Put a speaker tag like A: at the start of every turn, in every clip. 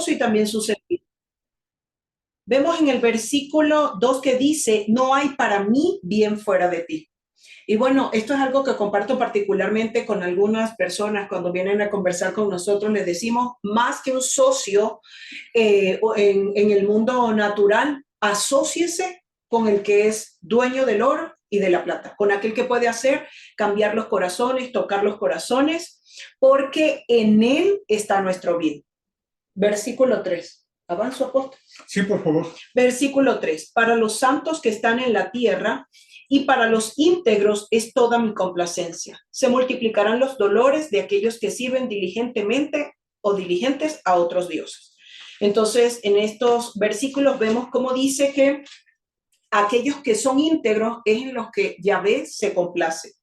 A: esposo y también su servicio. Vemos en el versículo 2 que dice, no hay para mí bien fuera de ti. Y bueno, esto es algo que comparto particularmente con algunas personas cuando vienen a conversar con nosotros. Les decimos, más que un socio en el mundo natural, asóciese con el que es dueño del oro y de la plata, con aquel que puede hacer cambiar los corazones, tocar los corazones, porque en él está nuestro bien. Versículo 3. Avanzo, apóstol.
B: Sí, por favor.
A: Versículo 3. Para los santos que están en la tierra y para los íntegros es toda mi complacencia. Se multiplicarán los dolores de aquellos que sirven diligentemente o diligentes a otros dioses. Entonces, en estos versículos vemos cómo dice que aquellos que son íntegros es en los que Yahvé se complace,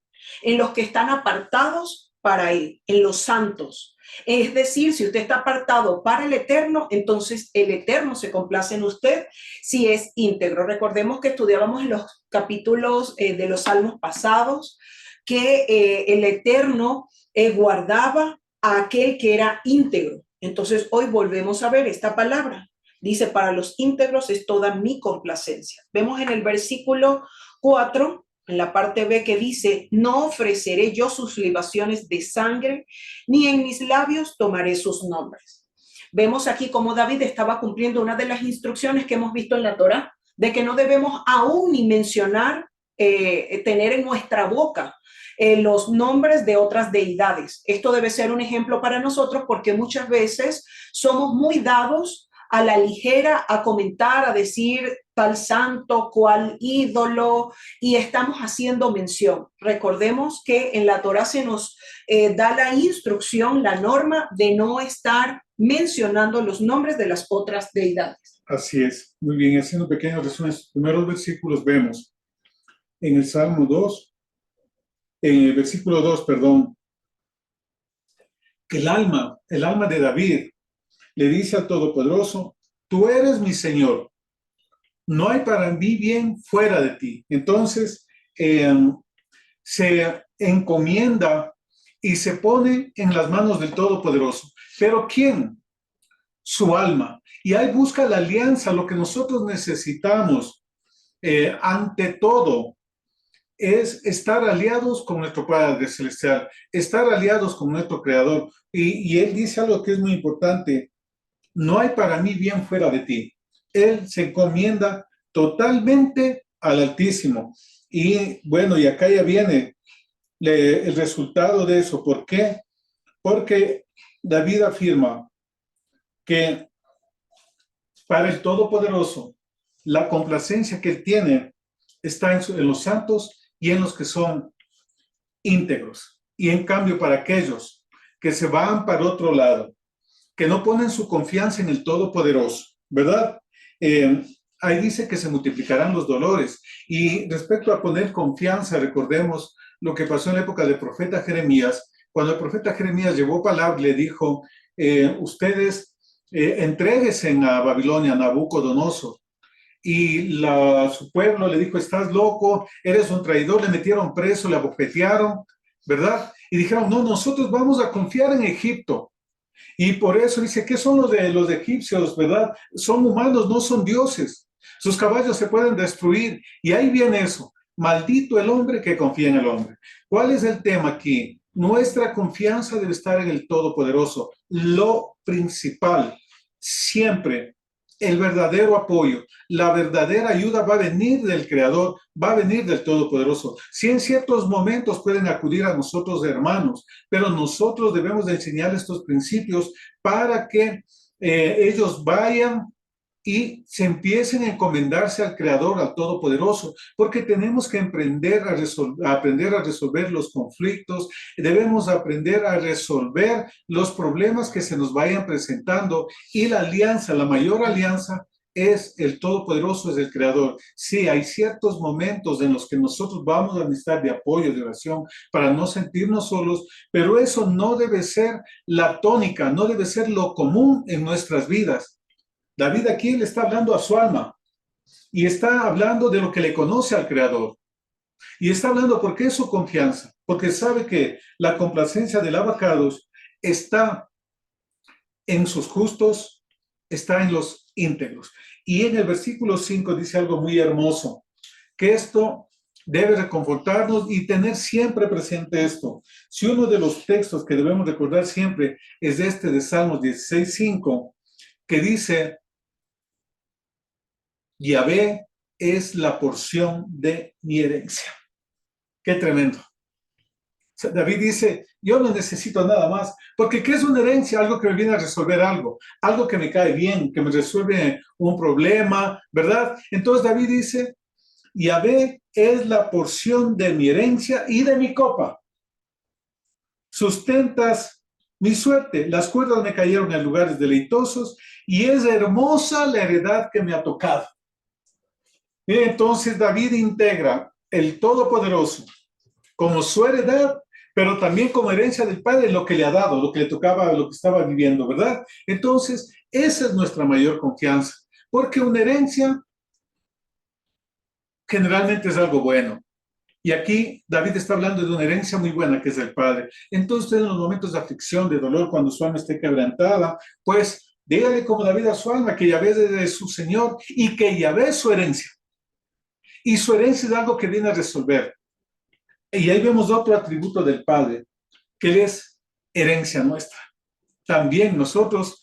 A: en los que están apartados para él, en los santos. Es decir, si usted está apartado para el Eterno, entonces el Eterno se complace en usted si es íntegro. Recordemos que estudiábamos en los capítulos de los salmos pasados que el Eterno guardaba a aquel que era íntegro. Entonces hoy volvemos a ver esta palabra. Dice, para los íntegros es toda mi complacencia. Vemos en el versículo 4, en la parte B, que dice, no ofreceré yo sus libaciones de sangre, ni en mis labios tomaré sus nombres. Vemos aquí cómo David estaba cumpliendo una de las instrucciones que hemos visto en la Torá, de que no debemos aún ni mencionar, tener en nuestra boca los nombres de otras deidades. Esto debe ser un ejemplo para nosotros porque muchas veces somos muy dados a la ligera a comentar, a decir tal santo, cual ídolo, y estamos haciendo mención. Recordemos que en la Torá se nos da la instrucción, la norma de no estar mencionando los nombres de las otras deidades.
B: Así es. Muy bien, haciendo pequeños resúmenes, los primeros versículos vemos en el Salmo 2, en el versículo 2, perdón, que el alma de David le dice al Todopoderoso, tú eres mi Señor, no hay para mí bien fuera de ti. Entonces, se encomienda y se pone en las manos del Todopoderoso. ¿Pero quién? Su alma. Y ahí busca la alianza. Lo que nosotros necesitamos, ante todo, es estar aliados con nuestro Padre Celestial, estar aliados con nuestro Creador. Y Él dice algo que es muy importante, no hay para mí bien fuera de ti. Él se encomienda totalmente al Altísimo. Y bueno, y acá ya viene el resultado de eso. ¿Por qué? Porque David afirma que para el Todopoderoso, la complacencia que él tiene está en los santos y en los que son íntegros. Y en cambio, para aquellos que se van para otro lado, que no ponen su confianza en el Todopoderoso, ¿verdad? Ahí dice que se multiplicarán los dolores. Y respecto a poner confianza, recordemos lo que pasó en la época del profeta Jeremías. Cuando el profeta Jeremías llevó palabra, le dijo, ustedes entréguense a Babilonia, a Nabucodonosor. Y su pueblo le dijo, estás loco, eres un traidor, le metieron preso, le abofetearon, ¿verdad? Y dijeron, no, nosotros vamos a confiar en Egipto. Y por eso dice, ¿qué son los egipcios, verdad? Son humanos, no son dioses. Sus caballos se pueden destruir. Y ahí viene eso. Maldito el hombre que confía en el hombre. ¿Cuál es el tema aquí? Nuestra confianza debe estar en el Todopoderoso. Lo principal, siempre, el verdadero apoyo, la verdadera ayuda va a venir del Creador, va a venir del Todopoderoso. Si en ciertos momentos pueden acudir a nosotros, hermanos, pero nosotros debemos de enseñar estos principios para que ellos vayan y se empiecen a encomendarse al Creador, al Todopoderoso, porque tenemos que aprender a resolver los conflictos, debemos aprender a resolver los problemas que se nos vayan presentando, y la alianza, la mayor alianza es el Todopoderoso, es el Creador. Sí, hay ciertos momentos en los que nosotros vamos a necesitar de apoyo, de oración, para no sentirnos solos, pero eso no debe ser la tónica, no debe ser lo común en nuestras vidas. David aquí le está hablando a su alma y está hablando de lo que le conoce al Creador. Y está hablando porque es su confianza, porque sabe que la complacencia del Abacados está en sus justos, está en los íntegros. Y en el versículo 5 dice algo muy hermoso, que esto debe reconfortarnos y tener siempre presente esto. Si uno de los textos que debemos recordar siempre es este de Salmos 16:5, que dice, Yahvé es la porción de mi herencia. Qué tremendo. David dice, yo no necesito nada más, porque ¿qué es una herencia? Algo que me viene a resolver algo, algo que me cae bien, que me resuelve un problema, ¿verdad? Entonces David dice, Yahvé es la porción de mi herencia y de mi copa. Sustentas mi suerte, las cuerdas me cayeron en lugares deleitosos y es hermosa la heredad que me ha tocado. Y entonces David integra el Todopoderoso como su heredad, pero también como herencia del Padre lo que le ha dado, lo que le tocaba, lo que estaba viviendo, ¿verdad? Entonces, esa es nuestra mayor confianza, porque una herencia generalmente es algo bueno. Y aquí David está hablando de una herencia muy buena que es el Padre. Entonces, en los momentos de aflicción, de dolor, cuando su alma esté quebrantada, pues dígale como David a su alma que Yahvé es su Señor y que Yahvé es su herencia. Y su herencia es algo que viene a resolver. Y ahí vemos otro atributo del Padre, que es herencia nuestra. También nosotros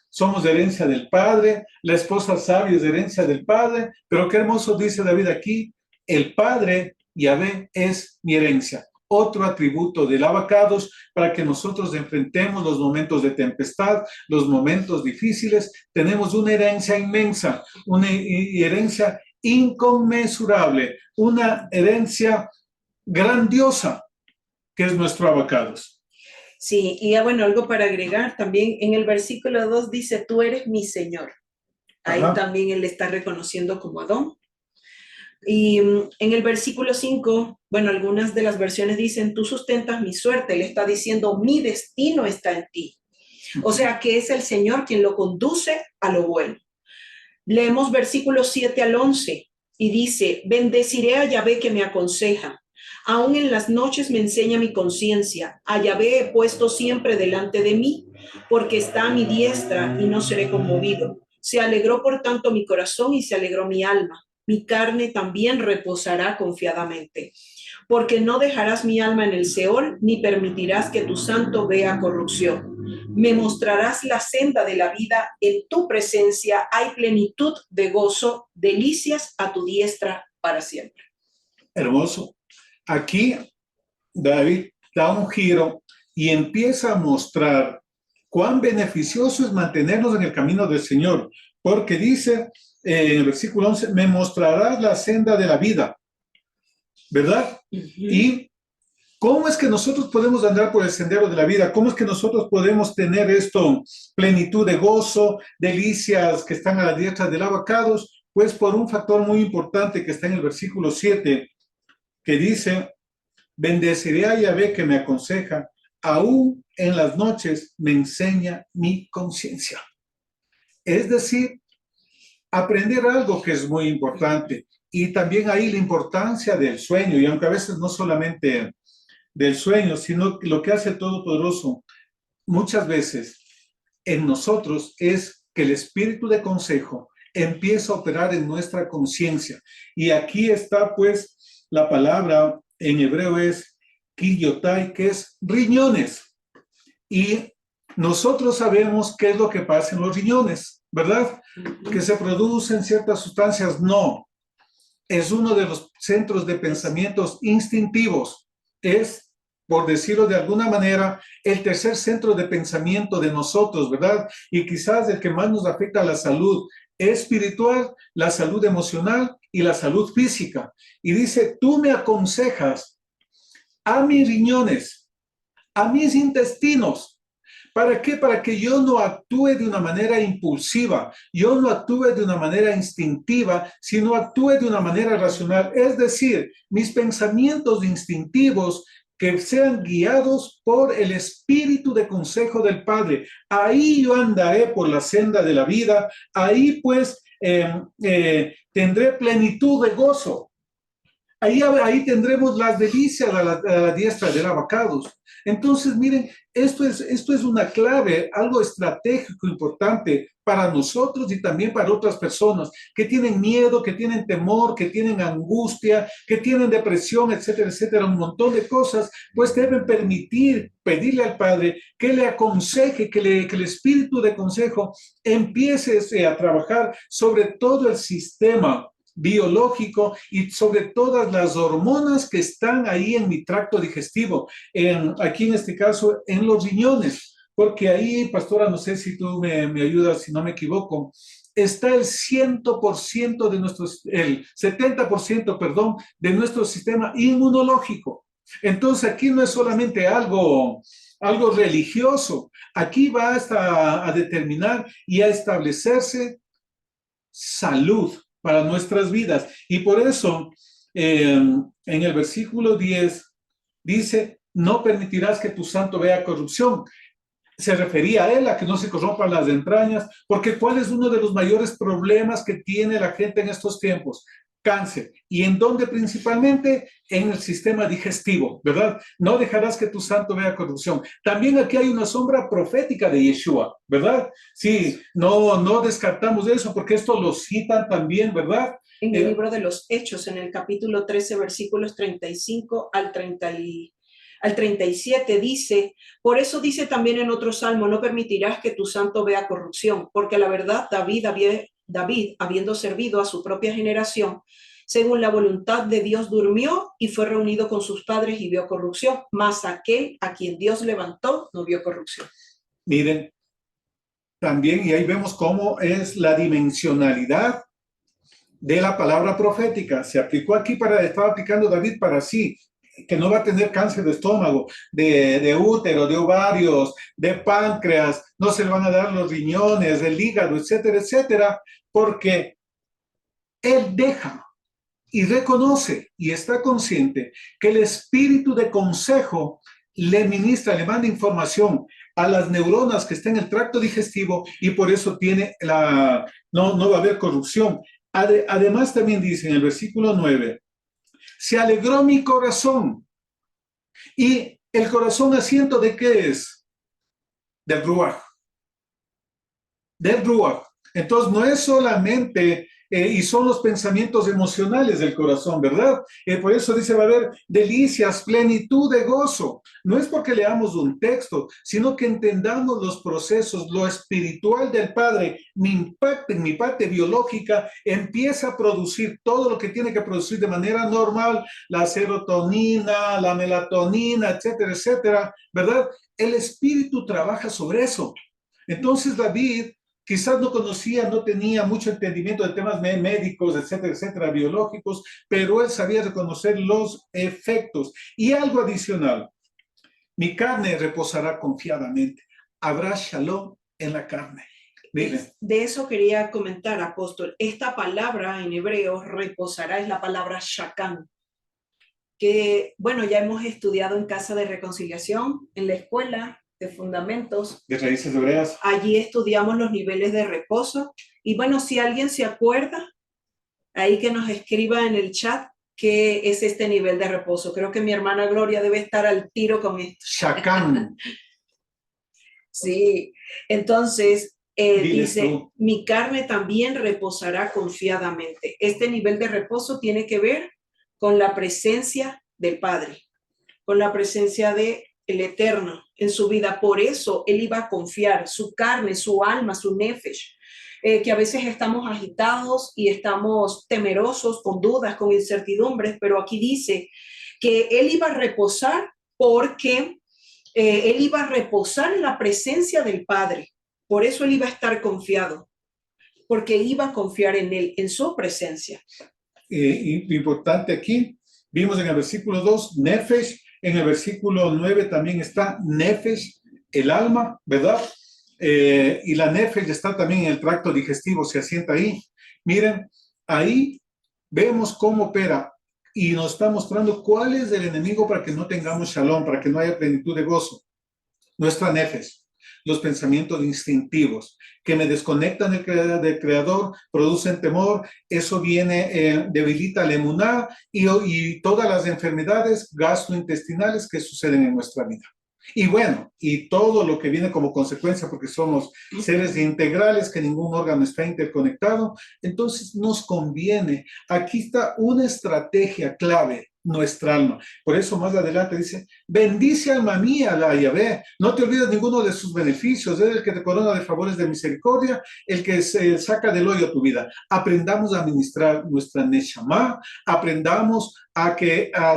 B: somos de herencia del Padre, la esposa sabia es de herencia del Padre, pero qué hermoso dice David aquí, el Padre, Yahvé, es mi herencia. Otro atributo del Abacados para que nosotros enfrentemos los momentos de tempestad, los momentos difíciles. Tenemos una herencia inmensa, una herencia inconmensurable, una herencia grandiosa que es nuestro Abacados.
A: Sí, y bueno, algo para agregar también, en el versículo 2 dice, tú eres mi Señor. Ahí
B: Ajá.
A: también él está reconociendo como Adón. Y en el versículo 5, bueno, algunas de las versiones dicen, tú sustentas mi suerte. Le está diciendo, mi destino está en ti. O sea, que es el Señor quien lo conduce a lo bueno. Leemos versículos 7 al 11 y dice, bendeciré a Yahvé que me aconseja. Aún en las noches me enseña mi conciencia. A Yahvé he puesto siempre delante de mí, porque está a mi diestra y no seré conmovido. Se alegró por tanto mi corazón y se alegró mi alma. Mi carne también reposará confiadamente, porque no dejarás mi alma en el Seol, ni permitirás que tu santo vea corrupción. Me mostrarás la senda de la vida, en tu presencia hay plenitud de gozo, delicias a tu diestra para siempre.
B: Hermoso. Aquí David da un giro y empieza a mostrar cuán beneficioso es mantenernos en el camino del Señor, porque dice en el versículo 11, me mostrarás la senda de la vida, ¿verdad? Y ¿cómo es que nosotros podemos andar por el sendero de la vida? ¿Cómo es que nosotros podemos tener esto, plenitud de gozo, delicias que están a la diestra del Abacados? Pues por un factor muy importante que está en el versículo 7, que dice, bendeciré a Yahvé que me aconseja, aún en las noches me enseña mi conciencia. Es decir, aprender algo que es muy importante. Y también ahí la importancia del sueño, y aunque a veces no solamente del sueño, sino lo que hace el Todopoderoso muchas veces en nosotros es que el espíritu de consejo empieza a operar en nuestra conciencia. Y aquí está pues la palabra en hebreo es killotai, que es riñones. Y nosotros sabemos qué es lo que pasa en los riñones, ¿verdad? Que se producen ciertas sustancias. No, es uno de los centros de pensamientos instintivos. Es, por decirlo de alguna manera, el tercer centro de pensamiento de nosotros, ¿verdad? Y quizás el que más nos afecta a la salud espiritual, la salud emocional y la salud física. Y dice, tú me aconsejas a mis riñones, a mis intestinos. ¿Para qué? Para que yo no actúe de una manera impulsiva, yo no actúe de una manera instintiva, sino actúe de una manera racional. Es decir, mis pensamientos instintivos que sean guiados por el espíritu de consejo del Padre. Ahí yo andaré por la senda de la vida, ahí pues tendré plenitud de gozo. Ahí tendremos las delicias a la diestra del abacados. Entonces, miren, esto es una clave, algo estratégico importante para nosotros y también para otras personas que tienen miedo, que tienen temor, que tienen angustia, que tienen depresión, etcétera, etcétera, un montón de cosas, pues deben pedirle al Padre que le aconseje, que el espíritu de consejo empiece a trabajar sobre todo el sistema biológico y sobre todas las hormonas que están ahí en mi tracto digestivo, aquí en este caso en los riñones, porque ahí, pastora, no sé si tú me ayudas, si no me equivoco, está el 100% de el 70%, perdón, de nuestro sistema inmunológico. Entonces aquí no es solamente algo religioso, aquí va hasta a determinar y a establecerse salud para nuestras vidas. Y por eso, en el versículo 10, dice, no permitirás que tu santo vea corrupción. Se refería a él, a que no se corrompan las entrañas, porque ¿cuál es uno de los mayores problemas que tiene la gente en estos tiempos? Cáncer. ¿Y en dónde principalmente? En el sistema digestivo, ¿verdad? No dejarás que tu santo vea corrupción. También aquí hay una sombra profética de Yeshua, ¿verdad? Sí, no descartamos eso porque esto lo citan también, ¿verdad?
A: En el libro de los Hechos, en el capítulo 13, versículos 35 al 37 dice, por eso dice también en otro salmo, no permitirás que tu santo vea corrupción, porque la verdad David, habiendo servido a su propia generación, según la voluntad de Dios, durmió y fue reunido con sus padres y vio corrupción, mas aquel a quien Dios levantó no vio corrupción.
B: Miren, también, y ahí vemos cómo es la dimensionalidad de la palabra profética. Se aplicó aquí estaba aplicando David para sí, que no va a tener cáncer de estómago, de útero, de ovarios, de páncreas, no se le van a dar los riñones, el hígado, etcétera, etcétera, porque él deja y reconoce y está consciente que el espíritu de consejo le ministra, le manda información a las neuronas que están en el tracto digestivo y por eso no va a haber corrupción. Además también dice en el versículo 9, se alegró mi corazón. ¿Y el corazón asiento de qué es? Del Ruach. Del Ruach. Entonces no es solamente, y son los pensamientos emocionales del corazón, ¿verdad? Por eso dice, va a haber delicias, plenitud de gozo. No es porque leamos un texto, sino que entendamos los procesos, lo espiritual del Padre, mi parte biológica, empieza a producir todo lo que tiene que producir de manera normal, la serotonina, la melatonina, etcétera, etcétera, ¿verdad? El espíritu trabaja sobre eso. Entonces David quizás no conocía, no tenía mucho entendimiento de temas médicos, etcétera, etcétera, biológicos, pero él sabía reconocer los efectos. Y algo adicional, mi carne reposará confiadamente. Habrá shalom en la carne.
A: Miren. De eso quería comentar, apóstol. Esta palabra en hebreo, reposará, es la palabra shakán, que, bueno, ya hemos estudiado en Casa de Reconciliación, en la escuela de fundamentos.
B: De raíces hebreas.
A: Allí estudiamos los niveles de reposo. Y bueno, si alguien se acuerda, ahí que nos escriba en el chat qué es este nivel de reposo. Creo que mi hermana Gloria debe estar al tiro con esto.
B: Shakán.
A: Sí, entonces dice, mi carne también reposará confiadamente. Este nivel de reposo tiene que ver con la presencia del Padre, con la presencia del Eterno en su vida. Por eso él iba a confiar, su carne, su alma, su nefesh, que a veces estamos agitados y estamos temerosos, con dudas, con incertidumbres, pero aquí dice que él iba a reposar porque él iba a reposar en la presencia del Padre. Por eso él iba a estar confiado, porque iba a confiar en él, en su presencia.
B: Importante aquí, vimos en el versículo 2, Nefesh, en el versículo 9 también está Nefesh, el alma, ¿verdad? Y la Nefesh está también en el tracto digestivo, se asienta ahí. Miren, ahí vemos cómo opera y nos está mostrando cuál es el enemigo para que no tengamos shalom, para que no haya plenitud de gozo. Nuestra Nefesh. los pensamientos instintivos, que me desconectan del Creador, producen temor, eso viene, debilita la emuná y todas las enfermedades gastrointestinales que suceden en nuestra vida. Y bueno, y todo lo que viene como consecuencia, porque somos seres integrales, que ningún órgano está interconectado, entonces nos conviene. Aquí está una estrategia clave, nuestra alma. Por eso más adelante dice, bendice alma mía la Yahvé, no te olvides ninguno de sus beneficios, es el que te corona de favores de misericordia, el que se saca del hoyo tu vida. Aprendamos a administrar nuestra Neshama, aprendamos a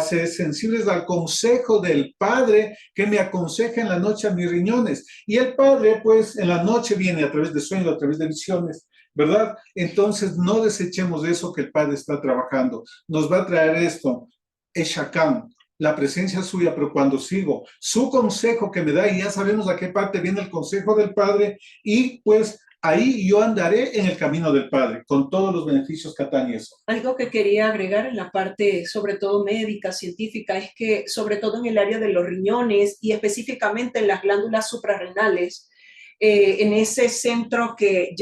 B: ser sensibles al consejo del Padre que me aconseja en la noche a mis riñones. Y el Padre, pues, en la noche viene a través de sueños, a través de visiones, ¿verdad? Entonces, no desechemos eso que el Padre está trabajando. Nos va a traer esto, Eshakam, la presencia suya, pero cuando sigo su consejo que me da, y ya sabemos a qué parte viene el consejo del Padre, y pues ahí yo andaré en el camino del Padre, con todos los beneficios que atañe eso.
A: Algo que quería agregar en la parte, sobre todo médica, científica, es que sobre todo en el área de los riñones y específicamente en las glándulas suprarrenales, en ese centro que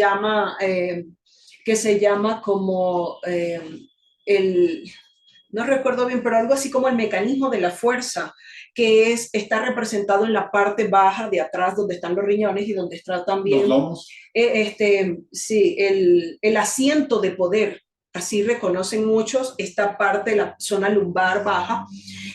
A: se llama como no recuerdo bien, pero algo así como el mecanismo de la fuerza, que está representado en la parte baja de atrás, donde están los riñones y donde está también
B: los lomos.
A: Sí, el asiento de poder, así reconocen muchos esta parte de la zona lumbar baja,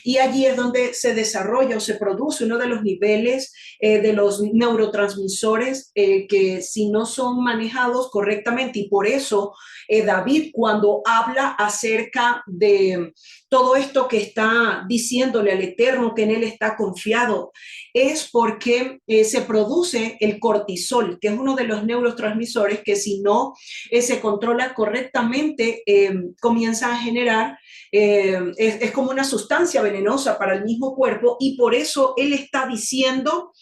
A: y allí es donde se desarrolla o se produce uno de los niveles de los neurotransmisores que si no son manejados correctamente, y por eso David, cuando habla acerca de todo esto que está diciéndole al Eterno, que en él está confiado, es porque se produce el cortisol, que es uno de los neurotransmisores que si no se controla correctamente, comienza a generar, es como una sustancia venenosa para el mismo cuerpo, y por eso él está diciendo,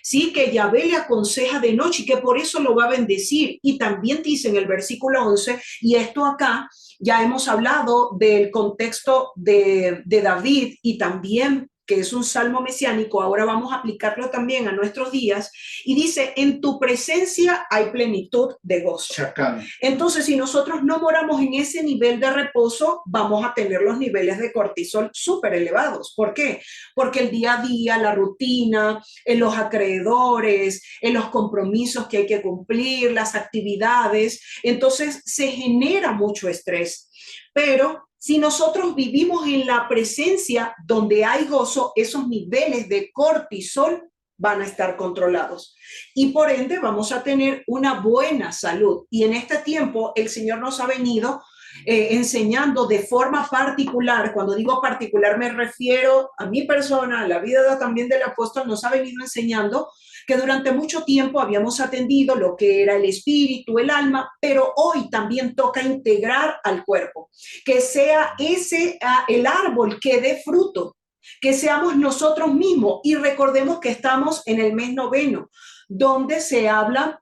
A: sí, que Yahvé le aconseja de noche y que por eso lo va a bendecir. Y también dice en el versículo 11, y esto acá, ya hemos hablado del contexto de David, y también que es un salmo mesiánico, ahora vamos a aplicarlo también a nuestros días, y dice, en tu presencia hay plenitud de gozo.
B: Chacán.
A: Entonces, si nosotros no moramos en ese nivel de reposo, vamos a tener los niveles de cortisol súper elevados. ¿Por qué? Porque el día a día, la rutina, en los acreedores, en los compromisos que hay que cumplir, las actividades, entonces se genera mucho estrés. Pero si nosotros vivimos en la presencia donde hay gozo, esos niveles de cortisol van a estar controlados y por ende vamos a tener una buena salud. Y en este tiempo el Señor nos ha venido enseñando de forma particular. Cuando digo particular me refiero a mi persona, a la vida también del apóstol. Nos ha venido enseñando que durante mucho tiempo habíamos atendido lo que era el espíritu, el alma, pero hoy también toca integrar al cuerpo, que sea el árbol que dé fruto, que seamos nosotros mismos. Y recordemos que estamos en el mes noveno, donde se habla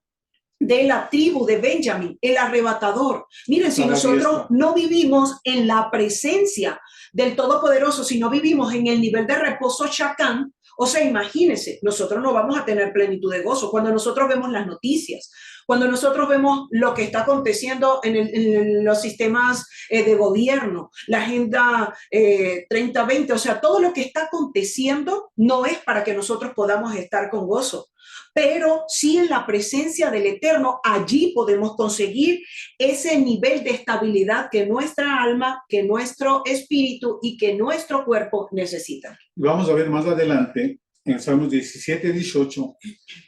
A: de la tribu de Benjamín, el arrebatador. Miren, si nosotros no vivimos en la presencia del Todopoderoso, si no vivimos en el nivel de reposo Shakán, o sea, imagínense, nosotros no vamos a tener plenitud de gozo. Cuando nosotros vemos las noticias, cuando nosotros vemos lo que está aconteciendo en los sistemas de gobierno, la Agenda 3020, o sea, todo lo que está aconteciendo no es para que nosotros podamos estar con gozo, pero sí en la presencia del Eterno, allí podemos conseguir ese nivel de estabilidad que nuestra alma, que nuestro espíritu y que nuestro cuerpo necesitan.
B: Vamos a ver más adelante, en Salmos 17, 18,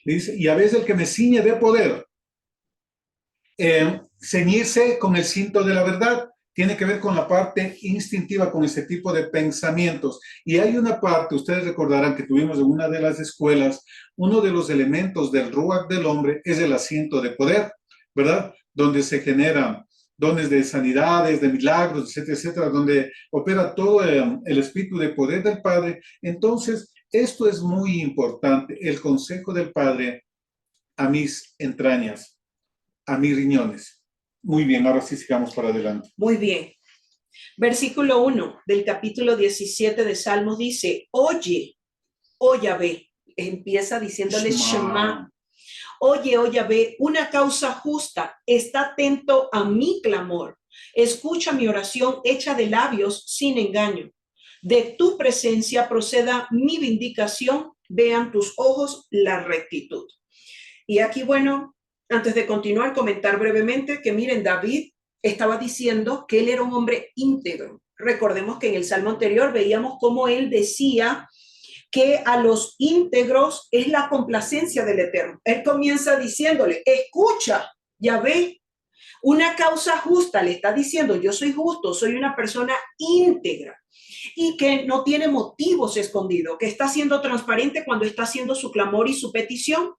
B: dice, y a veces el que me ciñe de poder, ceñirse con el cinto de la verdad, tiene que ver con la parte instintiva, con ese tipo de pensamientos. Y hay una parte, ustedes recordarán que tuvimos en una de las escuelas, uno de los elementos del Ruach del hombre es el asiento de poder, ¿verdad? Donde se generan dones de sanidades, de milagros, etcétera, etcétera, donde opera todo el espíritu de poder del Padre. Entonces, esto es muy importante, el consejo del Padre a mis entrañas, a mis riñones. Muy bien, ahora sí sigamos para adelante.
A: Muy bien. Versículo 1 del capítulo 17 de Salmos dice, oye, oh Yahvé, empieza diciéndole Shema. Oye, oh Yahvé, una causa justa, está atento a mi clamor. Escucha mi oración hecha de labios sin engaño. De tu presencia proceda mi vindicación, vean tus ojos la rectitud. Y aquí, bueno, antes de continuar, comentar brevemente que miren, David estaba diciendo que él era un hombre íntegro. Recordemos que en el salmo anterior veíamos cómo él decía que a los íntegros es la complacencia del Eterno. Él comienza diciéndole, escucha, Yahvé, una causa justa, le está diciendo, yo soy justo, soy una persona íntegra y que no tiene motivos escondidos, que está siendo transparente cuando está haciendo su clamor y su petición.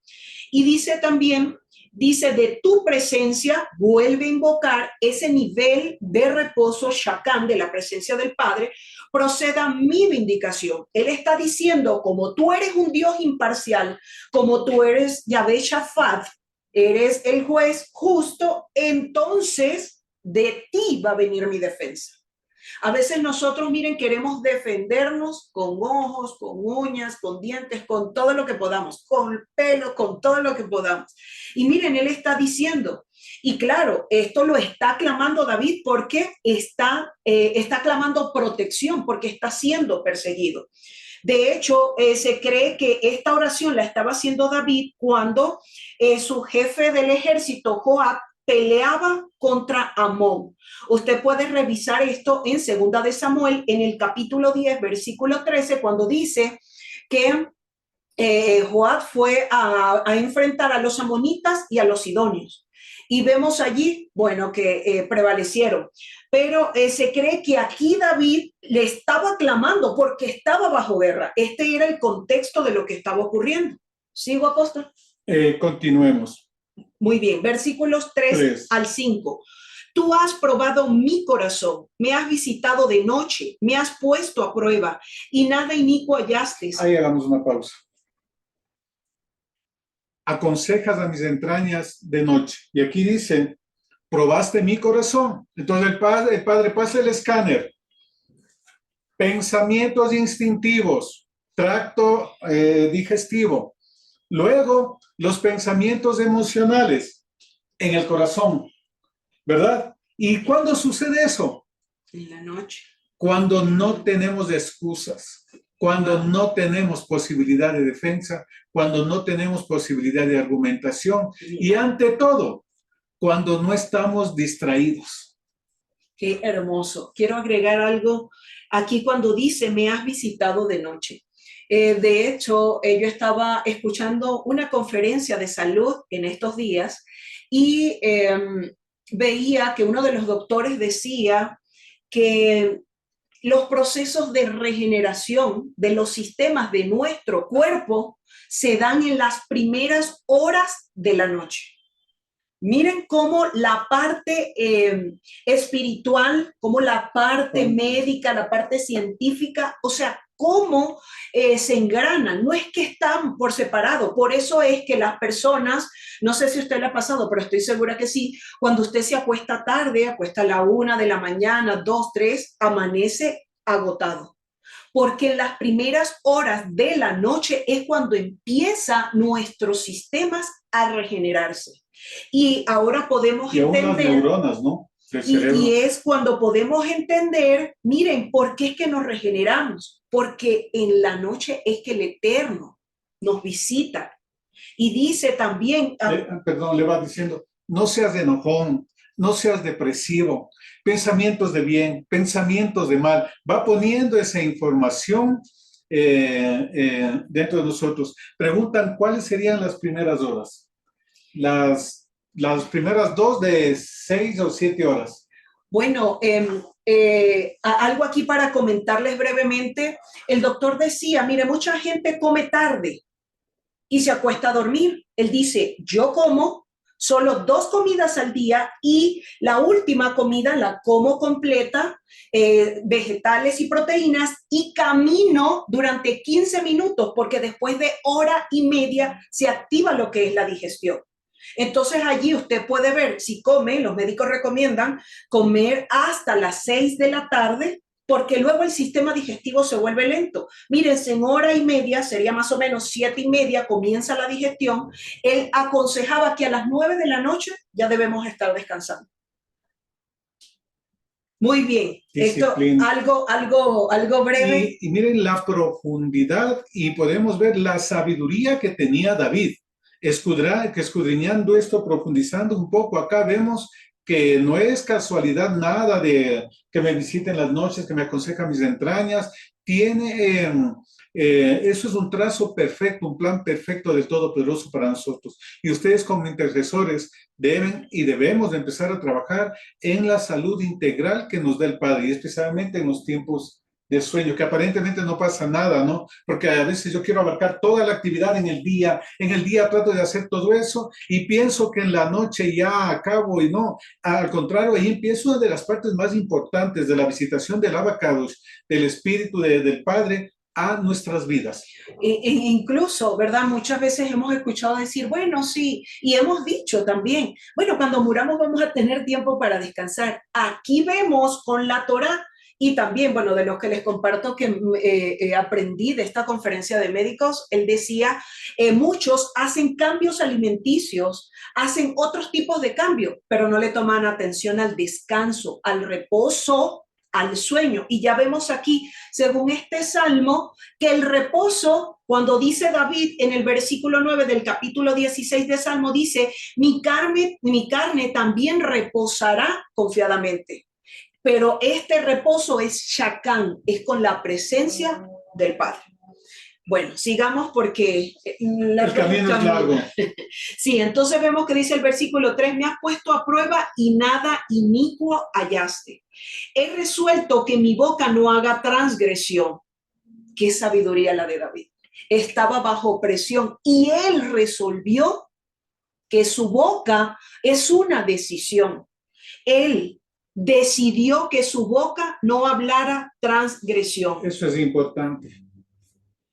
A: Y dice también, dice, de tu presencia vuelve a invocar ese nivel de reposo, Shakán, de la presencia del Padre, proceda mi vindicación. Él está diciendo, como tú eres un Dios imparcial, como tú eres Yahvé Shafat, eres el juez justo, entonces de ti va a venir mi defensa. A veces nosotros, miren, queremos defendernos con ojos, con uñas, con dientes, con todo lo que podamos, con pelo, con todo lo que podamos. Y miren, él está diciendo, y claro, esto lo está clamando David porque está clamando protección, porque está siendo perseguido. De hecho, se cree que esta oración la estaba haciendo David cuando su jefe del ejército, Joab, peleaba contra Amón. Usted puede revisar esto en 2 de Samuel, en el capítulo 10, versículo 13, cuando dice que Joab fue a enfrentar a los amonitas y a los sidonios. Y vemos allí, bueno, que prevalecieron. Pero se cree que aquí David le estaba clamando porque estaba bajo guerra. Este era el contexto de lo que estaba ocurriendo. ¿Sigo, apóstol?
B: Continuemos.
A: Muy bien, versículos 3 al 5. Tú has probado mi corazón, me has visitado de noche, me has puesto a prueba y nada inicuo hallaste.
B: Ahí hagamos una pausa. Aconsejas a mis entrañas de noche. Y aquí dice, probaste mi corazón. Entonces el padre pasa el escáner. Pensamientos instintivos, tracto digestivo. Luego, los pensamientos emocionales en el corazón, ¿verdad? ¿Y cuándo sucede eso?
A: En la noche.
B: Cuando no tenemos excusas, cuando no tenemos posibilidad de defensa, cuando no tenemos posibilidad de argumentación y ante todo, cuando no estamos distraídos.
A: Qué hermoso. Quiero agregar algo aquí cuando dice, me has visitado de noche. De hecho, yo estaba escuchando una conferencia de salud en estos días y veía que uno de los doctores decía que los procesos de regeneración de los sistemas de nuestro cuerpo se dan en las primeras horas de la noche. Miren cómo la parte espiritual, cómo la parte médica, la parte científica, o sea, cómo se engranan. No es que están por separado. Por eso es que las personas, no sé si a usted le ha pasado, pero estoy segura que sí, cuando usted se acuesta tarde, acuesta a la 1 de la mañana, 2, 3, amanece agotado. Porque en las primeras horas de la noche es cuando empieza nuestros sistemas a regenerarse. Y ahora podemos entender.
B: Las neuronas, ¿no?
A: Y es cuando podemos entender, miren, ¿por qué es que nos regeneramos? Porque en la noche es que el Eterno nos visita. Y dice también.
B: Perdón, le va diciendo, no seas enojón, no seas depresivo, pensamientos de bien, pensamientos de mal. Va poniendo esa información dentro de nosotros. Preguntan, ¿cuáles serían las primeras horas? Las primeras 2 de 6 o 7 horas.
A: Bueno, algo aquí para comentarles brevemente. El doctor decía, mire, mucha gente come tarde y se acuesta a dormir. Él dice, yo como solo 2 comidas al día y la última comida la como completa, vegetales y proteínas, y camino durante 15 minutos porque después de 1 hora y media se activa lo que es la digestión. Entonces allí usted puede ver si come, los médicos recomiendan comer hasta las 6 de la tarde porque luego el sistema digestivo se vuelve lento. Mírense, en hora y media, sería más o menos 7:30, comienza la digestión. Él aconsejaba que a las 9 de la noche ya debemos estar descansando. Muy bien,
B: Disciplina.
A: esto algo breve.
B: Y miren la profundidad y podemos ver la sabiduría que tenía David. Escudriñando esto, profundizando un poco, acá vemos que no es casualidad nada de que me visiten las noches, que me aconseja mis entrañas. Eso es un trazo perfecto, un plan perfecto del Todopoderoso para nosotros. Y ustedes como intercesores deben y debemos de empezar a trabajar en la salud integral que nos da el Padre, y especialmente en los tiempos de sueño, que aparentemente no pasa nada, ¿no? Porque a veces yo quiero abarcar toda la actividad en el día trato de hacer todo eso y pienso que en la noche ya acabo, y no, al contrario, ahí empieza una de las partes más importantes de la visitación del abacados, del Espíritu del Padre a nuestras vidas.
A: Incluso, ¿verdad? Muchas veces hemos escuchado decir, bueno, sí, y hemos dicho también, bueno, cuando muramos vamos a tener tiempo para descansar. Aquí vemos con la Torá y también, bueno, de los que les comparto que aprendí de esta conferencia de médicos, él decía, muchos hacen cambios alimenticios, hacen otros tipos de cambios, pero no le toman atención al descanso, al reposo, al sueño. Y ya vemos aquí, según este salmo, que el reposo, cuando dice David en el versículo 9 del capítulo 16 de Salmo, dice, mi carne también reposará confiadamente. Pero este reposo es shakán, es con la presencia del Padre. Bueno, sigamos porque
B: el camino es largo.
A: Sí, entonces vemos que dice el versículo 3, me has puesto a prueba y nada inicuo hallaste. He resuelto que mi boca no haga transgresión. Qué sabiduría la de David. Estaba bajo presión y él resolvió que su boca es una decisión. Él decidió que su boca no hablara transgresión.
B: Eso es importante.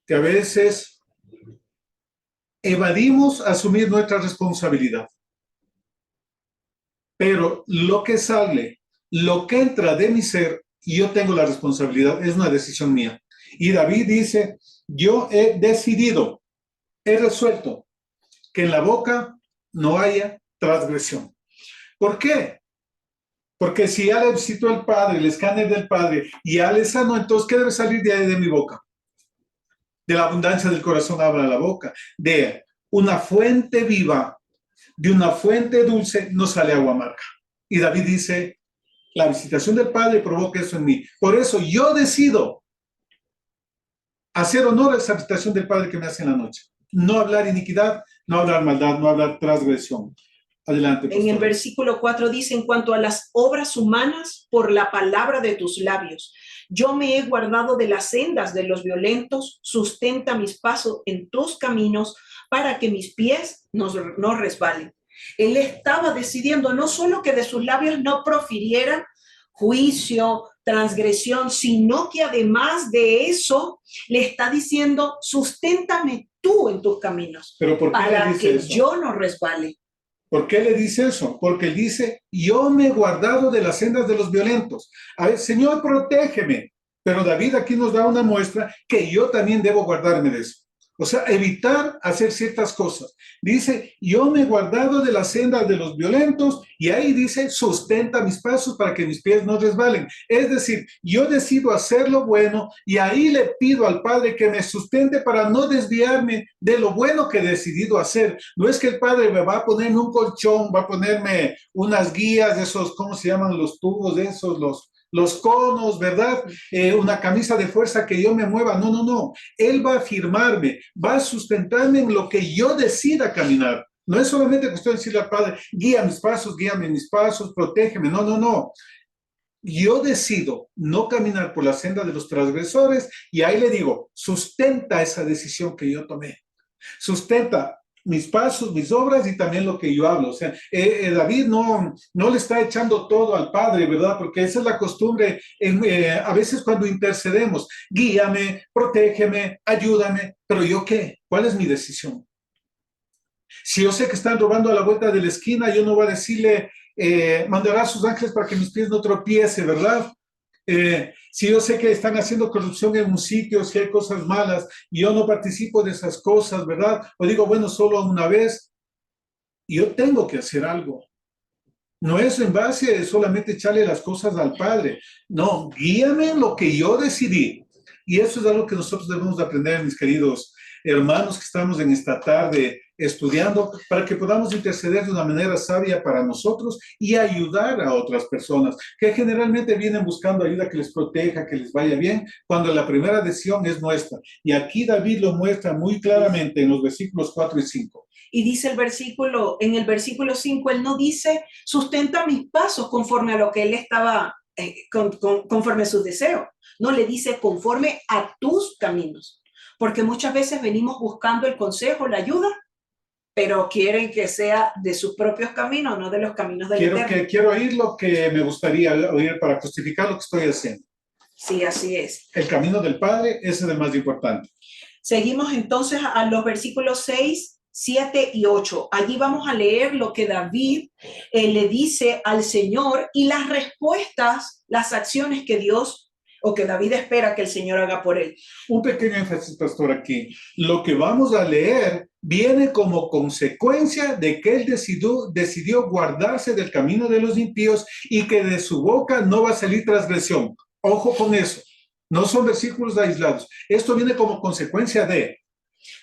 B: Que a veces evadimos asumir nuestra responsabilidad. Pero lo que sale, lo que entra de mi ser, y yo tengo la responsabilidad, es una decisión mía. Y David dice, yo he decidido, he resuelto que en la boca no haya transgresión. ¿Por qué? Porque si ya le visitó el Padre, el escáner del Padre, y ya le sanó, entonces, ¿qué debe salir de ahí de mi boca? De la abundancia del corazón habla la boca. De una fuente viva, de una fuente dulce, no sale agua amarga. Y David dice, la visitación del Padre provoca eso en mí. Por eso yo decido hacer honor a esa visitación del Padre que me hace en la noche. No hablar iniquidad, no hablar maldad, no hablar transgresión. Adelante, pastor.
A: En el versículo 4 dice, en cuanto a las obras humanas, por la palabra de tus labios, yo me he guardado de las sendas de los violentos, sustenta mis pasos en tus caminos para que mis pies no resbalen. Él estaba decidiendo no solo que de sus labios no profirieran juicio, transgresión, sino que además de eso le está diciendo, susténtame tú en tus caminos.
B: ¿Pero por qué
A: para
B: le dice
A: que
B: eso?
A: yo no resbale.
B: ¿Por qué le dice eso? Porque él dice, yo me he guardado de las sendas de los violentos. A ver, Señor, protégeme. Pero David aquí nos da una muestra que yo también debo guardarme de eso. O sea, evitar hacer ciertas cosas. Dice, yo me he guardado de las sendas de los violentos, y ahí dice, sustenta mis pasos para que mis pies no resbalen. Es decir, yo decido hacer lo bueno y ahí le pido al Padre que me sustente para no desviarme de lo bueno que he decidido hacer. No es que el Padre me va a ponerme un colchón, va a ponerme unas guías de esos, ¿cómo se llaman los tubos de esos, los conos, ¿verdad? Una camisa de fuerza que yo me mueva. No, no, no. Él va a afirmarme, va a sustentarme en lo que yo decida caminar. No es solamente cuestión de decirle al Padre, guía mis pasos, guíame mis pasos, protégeme. No, no, no. Yo decido no caminar por la senda de los transgresores, y ahí le digo, sustenta esa decisión que yo tomé. Sustenta mis pasos, mis obras y también lo que yo hablo. O sea, David no le está echando todo al Padre, ¿verdad? Porque esa es la costumbre a veces cuando intercedemos. Guíame, protégeme, ayúdame. ¿Pero yo qué? ¿Cuál es mi decisión? Si yo sé que están robando a la vuelta de la esquina, yo no voy a decirle, mandará a sus ángeles para que mis pies no tropiece, ¿verdad? Si yo sé que están haciendo corrupción en un sitio, si hay cosas malas, y yo no participo de esas cosas, ¿verdad? O digo, bueno, solo una vez, yo tengo que hacer algo. No es en base a solamente echarle las cosas al Padre. No, guíame en lo que yo decidí. Y eso es algo que nosotros debemos de aprender, mis queridos hermanos que estamos en esta tarde estudiando, para que podamos interceder de una manera sabia para nosotros y ayudar a otras personas que generalmente vienen buscando ayuda que les proteja, que les vaya bien, cuando la primera decisión es nuestra. Y aquí David lo muestra muy claramente en los versículos 4 y 5.
A: Y dice en el versículo 5, él no dice, sustenta mis pasos conforme a lo que él estaba, conforme a sus deseos. No, le dice conforme a tus caminos. Porque muchas veces venimos buscando el consejo, la ayuda, pero quieren que sea de sus propios caminos, no de los caminos del Eterno.
B: Quiero oír lo que me gustaría oír para justificar lo que estoy haciendo.
A: Sí, así es.
B: El camino del Padre, ese es el más importante.
A: Seguimos entonces a los versículos 6, 7 y 8. Allí vamos a leer lo que David le dice al Señor y las respuestas, las acciones que Dios o que David espera que el Señor haga por él.
B: Un pequeño énfasis, pastor, aquí. Lo que vamos a leer viene como consecuencia de que él decidió guardarse del camino de los impíos y que de su boca no va a salir transgresión. Ojo con eso. No son versículos aislados. Esto viene como consecuencia de...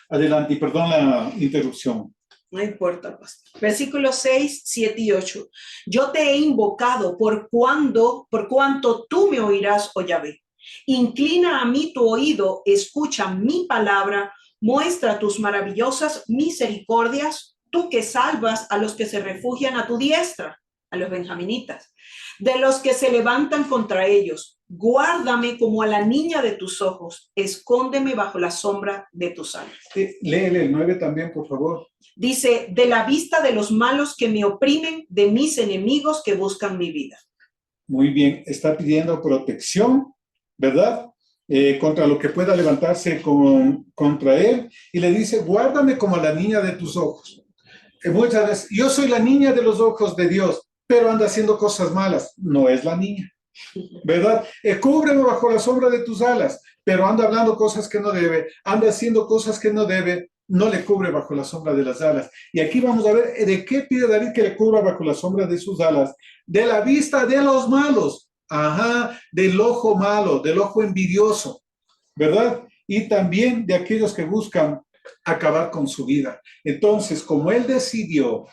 B: Adelante, y perdón la interrupción.
A: No importa, pastor. Versículos 6, 7 y 8. Yo te he invocado por cuanto tú me oirás, oh Yahvé. Inclina a mí tu oído, escucha mi palabra, muestra tus maravillosas misericordias, tú que salvas a los que se refugian a tu diestra, a los benjaminitas, de los que se levantan contra ellos. Guárdame como a la niña de tus ojos, escóndeme bajo la sombra de tus alas.
B: Léele el 9 también, por favor.
A: Dice, de la vista de los malos que me oprimen, de mis enemigos que buscan mi vida.
B: Muy bien, está pidiendo protección, ¿verdad? Contra lo que pueda levantarse contra él. Y le dice, guárdame como a la niña de tus ojos. Muchas veces, yo soy la niña de los ojos de Dios, pero anda haciendo cosas malas. No es la niña, ¿verdad? Cúbreme bajo la sombra de tus alas, pero anda hablando cosas que no debe, anda haciendo cosas que no debe, no le cubre bajo la sombra de las alas. Y aquí vamos a ver de qué pide David que le cubra bajo la sombra de sus alas. De la vista de los malos, del ojo malo, del ojo envidioso, ¿verdad? Y también de aquellos que buscan acabar con su vida. Entonces, como él decidió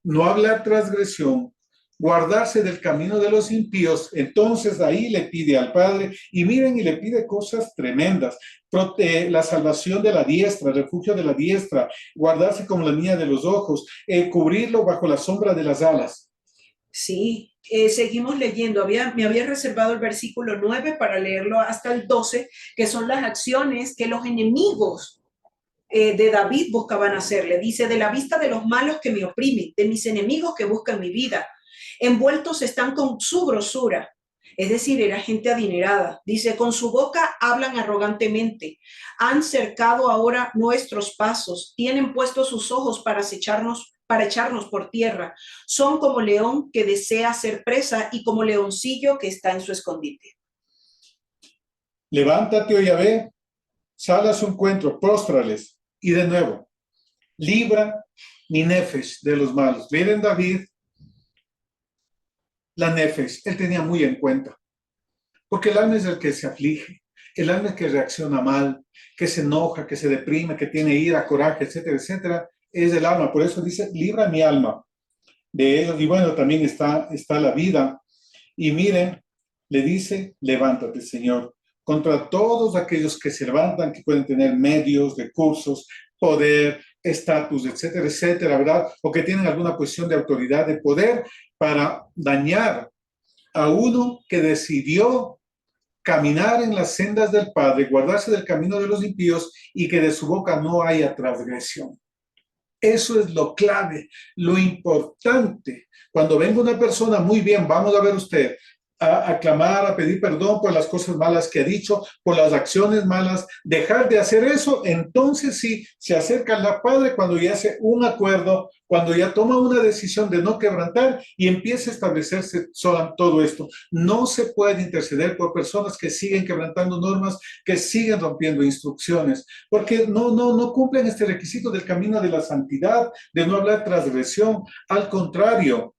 B: no hablar transgresión, guardarse del camino de los impíos, entonces ahí le pide al Padre, y miren, y le pide cosas tremendas, la salvación de la diestra, el refugio de la diestra, guardarse como la niña de los ojos, cubrirlo bajo la sombra de las alas.
A: Sí, seguimos leyendo. Me había reservado el versículo 9 para leerlo hasta el 12, que son las acciones que los enemigos de David buscaban hacerle. Dice, de la vista de los malos que me oprimen, de mis enemigos que buscan mi vida, envueltos están con su grosura. Es decir, era gente adinerada. Dice, con su boca hablan arrogantemente. Han cercado ahora nuestros pasos. Tienen puestos sus ojos para echarnos por tierra. Son como león que desea ser presa y como leoncillo que está en su escondite.
B: Levántate, oh Yahvé, sal a su encuentro, póstrales. Y de nuevo, libra mi nefesh de los malos. Miren, David, la nefesh, él tenía muy en cuenta. Porque el alma es el que se aflige, el alma es que reacciona mal, que se enoja, que se deprime, que tiene ira, coraje, etcétera, etcétera. Es el alma. Por eso dice, libra mi alma de ellos. Y bueno, también está la vida. Y miren, le dice, levántate, Señor, contra todos aquellos que se levantan, que pueden tener medios, recursos, poder, estatus, etcétera, etcétera, ¿verdad? O que tienen alguna posición de autoridad, de poder, para dañar a uno que decidió caminar en las sendas del Padre, guardarse del camino de los impíos y que de su boca no haya transgresión. Eso es lo clave, lo importante. Cuando venga una persona, muy bien, vamos a ver usted, a clamar, a pedir perdón por las cosas malas que ha dicho, por las acciones malas, dejar de hacer eso, entonces sí, se acerca al Padre cuando ya hace un acuerdo, cuando ya toma una decisión de no quebrantar y empieza a establecerse todo esto. No se puede interceder por personas que siguen quebrantando normas, que siguen rompiendo instrucciones, porque no cumplen este requisito del camino de la santidad, de no hablar transgresión. Al contrario,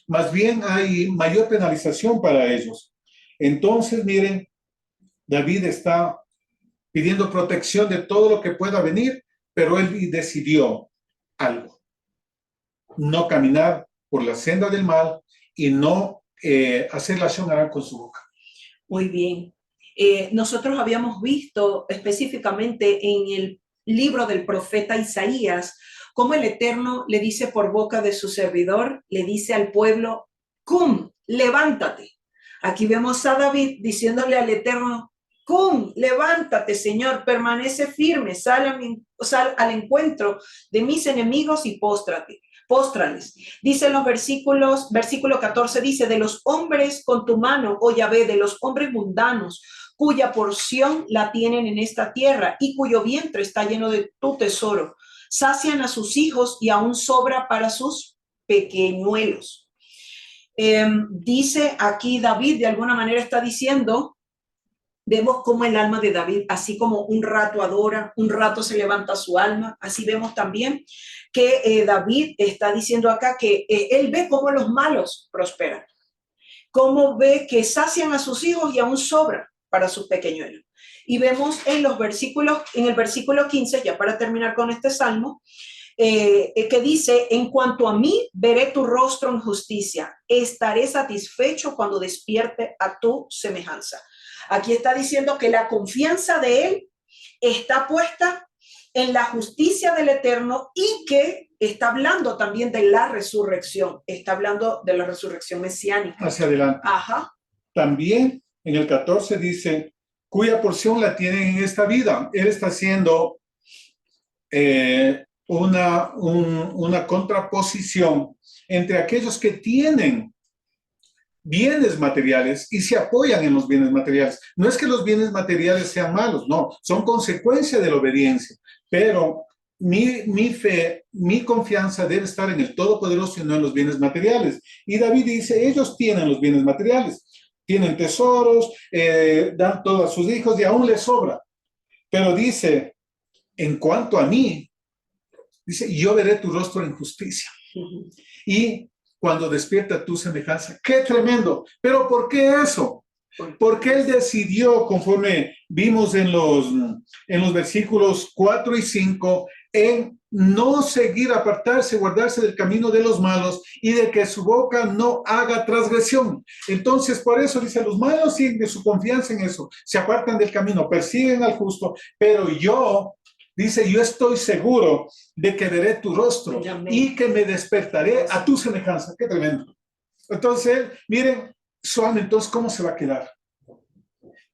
B: más bien hay mayor penalización para ellos. Entonces, miren, David está pidiendo protección de todo lo que pueda venir, pero él decidió algo: no caminar por la senda del mal y no hacer la shonara con su boca.
A: Muy bien. Nosotros habíamos visto específicamente en el libro del profeta Isaías cómo el Eterno le dice por boca de su servidor, le dice al pueblo: cum, levántate. Aquí vemos a David diciéndole al Eterno: cum, levántate, Señor, permanece firme, sal al encuentro de mis enemigos y póstrales. Dice en los versículo 14, dice: de los hombres con tu mano, oh Yahvé, de los hombres mundanos, cuya porción la tienen en esta tierra y cuyo vientre está lleno de tu tesoro. Sacian a sus hijos y aún sobra para sus pequeñuelos. Dice aquí David, de alguna manera está diciendo, vemos cómo el alma de David, así como un rato adora, un rato se levanta su alma, así vemos también que David está diciendo acá que él ve cómo los malos prosperan, cómo ve que sacian a sus hijos y aún sobra para sus pequeñuelos. Y vemos en los versículos, en el versículo 15, ya para terminar con este salmo, que dice: en cuanto a mí, veré tu rostro en justicia, estaré satisfecho cuando despierte a tu semejanza. Aquí está diciendo que la confianza de él está puesta en la justicia del Eterno y que está hablando también de la resurrección, está hablando de la resurrección mesiánica.
B: Hacia adelante.
A: Ajá.
B: También en el 14 dice: cuya porción la tienen en esta vida. Él está haciendo una contraposición entre aquellos que tienen bienes materiales y se apoyan en los bienes materiales. No es que los bienes materiales sean malos, no, son consecuencia de la obediencia, pero mi fe, mi confianza debe estar en el Todopoderoso y no en los bienes materiales. Y David dice: ellos tienen los bienes materiales, tienen tesoros, dan todo a sus hijos y aún les sobra. Pero dice: en cuanto a mí, dice, yo veré tu rostro en justicia. Y cuando despierta tu semejanza. ¡Qué tremendo! ¿Pero por qué eso? Porque él decidió, conforme vimos en los versículos 4 y 5, en no seguir, apartarse, guardarse del camino de los malos y de que su boca no haga transgresión. Entonces, por eso dice, los malos siguen de su confianza en eso, se apartan del camino, persiguen al justo, pero yo, dice, yo estoy seguro de que veré tu rostro y que me despertaré a tu semejanza. ¡Qué tremendo! Entonces, miren, suave, entonces, ¿cómo se va a quedar?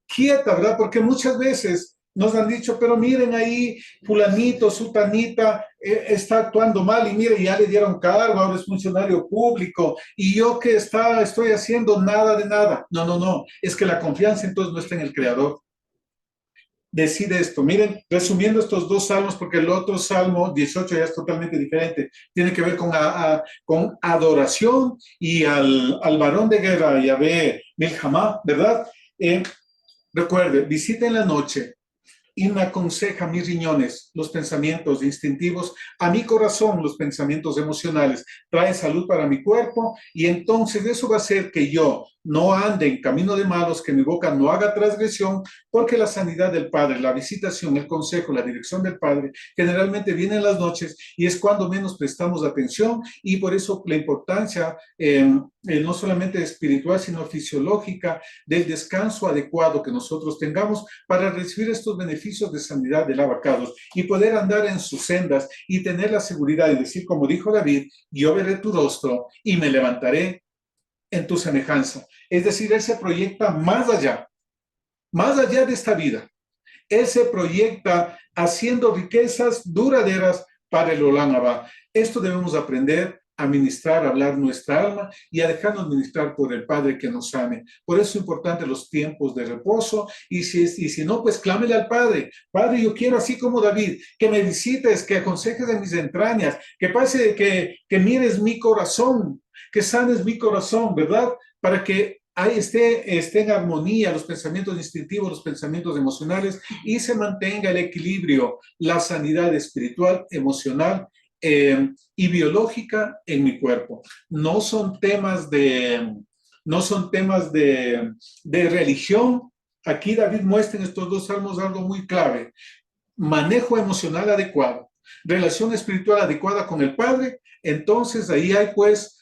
B: Quieta, ¿verdad? Porque muchas veces nos han dicho, pero miren ahí, fulanito, sutanita, está actuando mal y mire, ya le dieron cargo, ahora es funcionario público y yo que estoy haciendo nada de nada. No, es que la confianza entonces no está en el Creador. Decide esto. Miren, resumiendo estos dos salmos, porque el otro salmo 18 ya es totalmente diferente. Tiene que ver con adoración y al varón de guerra, Yahvé Milhamá, ¿verdad? Recuerde, visita en la noche y me aconseja mis riñones, los pensamientos instintivos, a mi corazón, los pensamientos emocionales, trae salud para mi cuerpo y entonces eso va a hacer que yo no ande en camino de malos, que mi boca no haga transgresión, porque la sanidad del Padre, la visitación, el consejo, la dirección del Padre, generalmente viene en las noches y es cuando menos prestamos atención y por eso la importancia no solamente espiritual, sino fisiológica del descanso adecuado que nosotros tengamos para recibir estos beneficios de sanidad del abacados y poder andar en sus sendas y tener la seguridad de decir, como dijo David, yo veré tu rostro y me levantaré en tu semejanza. Es decir, él se proyecta más allá de esta vida. Él se proyecta haciendo riquezas duraderas para el Olam Abba. Esto debemos aprender a ministrar, a hablar nuestra alma y a dejarnos ministrar por el Padre que nos ame. Por eso es importante los tiempos de reposo y si no, pues clámele al Padre. Padre, yo quiero así como David, que me visites, que aconsejes en mis entrañas, que pase, que mires mi corazón, que sanes mi corazón, ¿verdad? Para que ahí esté en armonía los pensamientos instintivos, los pensamientos emocionales y se mantenga el equilibrio, la sanidad espiritual, emocional y biológica en mi cuerpo. No son temas de religión. Aquí David muestra en estos dos salmos algo muy clave. Manejo emocional adecuado, relación espiritual adecuada con el Padre. Entonces ahí hay pues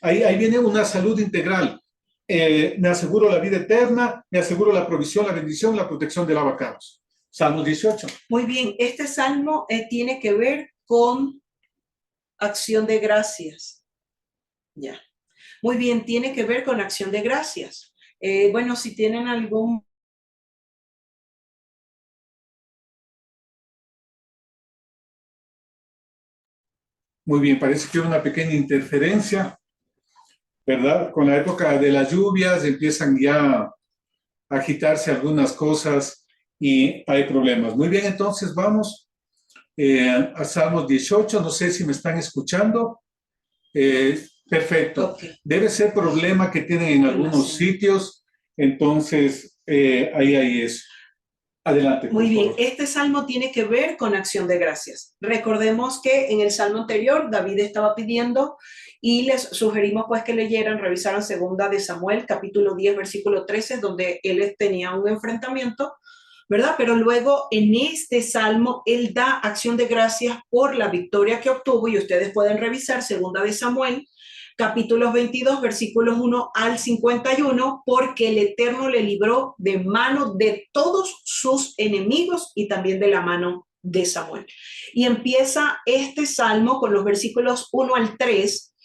B: ahí viene una salud integral. Me aseguro la vida eterna, me aseguro la provisión, la bendición, la protección del abacados. Salmo 18.
A: Muy bien, este salmo tiene que ver con acción de gracias. Ya. Muy bien, tiene que ver con acción de gracias. Bueno, si tienen algún...
B: Muy bien, parece que hay una pequeña interferencia, ¿verdad? Con la época de las lluvias empiezan ya a agitarse algunas cosas y hay problemas. Muy bien, entonces vamos a Salmos 18. No sé si me están escuchando. Perfecto.
A: Okay.
B: Debe ser problema que tienen en algunos sitios. Entonces, ahí es. Adelante.
A: Muy bien, este salmo tiene que ver con acción de gracias. Recordemos que en el salmo anterior David estaba pidiendo y les sugerimos pues que leyeran, revisaran segunda de Samuel, capítulo 10, versículo 13, donde él tenía un enfrentamiento, ¿verdad? Pero luego en este salmo él da acción de gracias por la victoria que obtuvo y ustedes pueden revisar segunda de Samuel, capítulos 22, versículos 1 al 51, porque el Eterno le libró de mano de todos sus enemigos y también de la mano de Samuel. Y empieza este salmo con los versículos 1 al 3.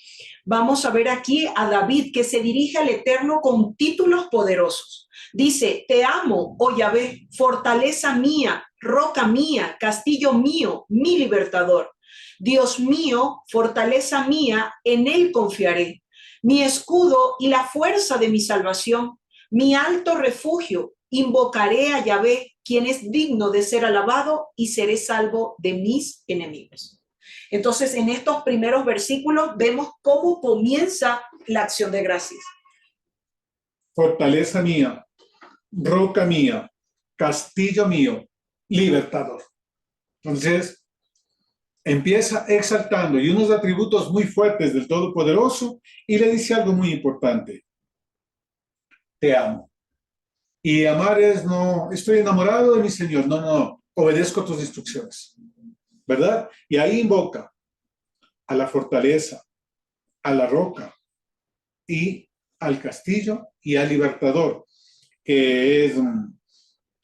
A: Vamos a ver aquí a David que se dirige al Eterno con títulos poderosos. Dice, te amo, oh Yahvé, fortaleza mía, roca mía, castillo mío, mi libertador. Dios mío, fortaleza mía, en él confiaré. Mi escudo y la fuerza de mi salvación, mi alto refugio, invocaré a Yahvé, quien es digno de ser alabado, y seré salvo de mis enemigos. Entonces, en estos primeros versículos vemos cómo comienza la acción de gracias.
B: Fortaleza mía, roca mía, castillo mío, libertador. Entonces, empieza exaltando y unos atributos muy fuertes del Todopoderoso y le dice algo muy importante. Te amo. Y amar es no, estoy enamorado de mi Señor. No, obedezco tus instrucciones. ¿Verdad? Y ahí invoca a la fortaleza, a la roca y al castillo y al libertador, que es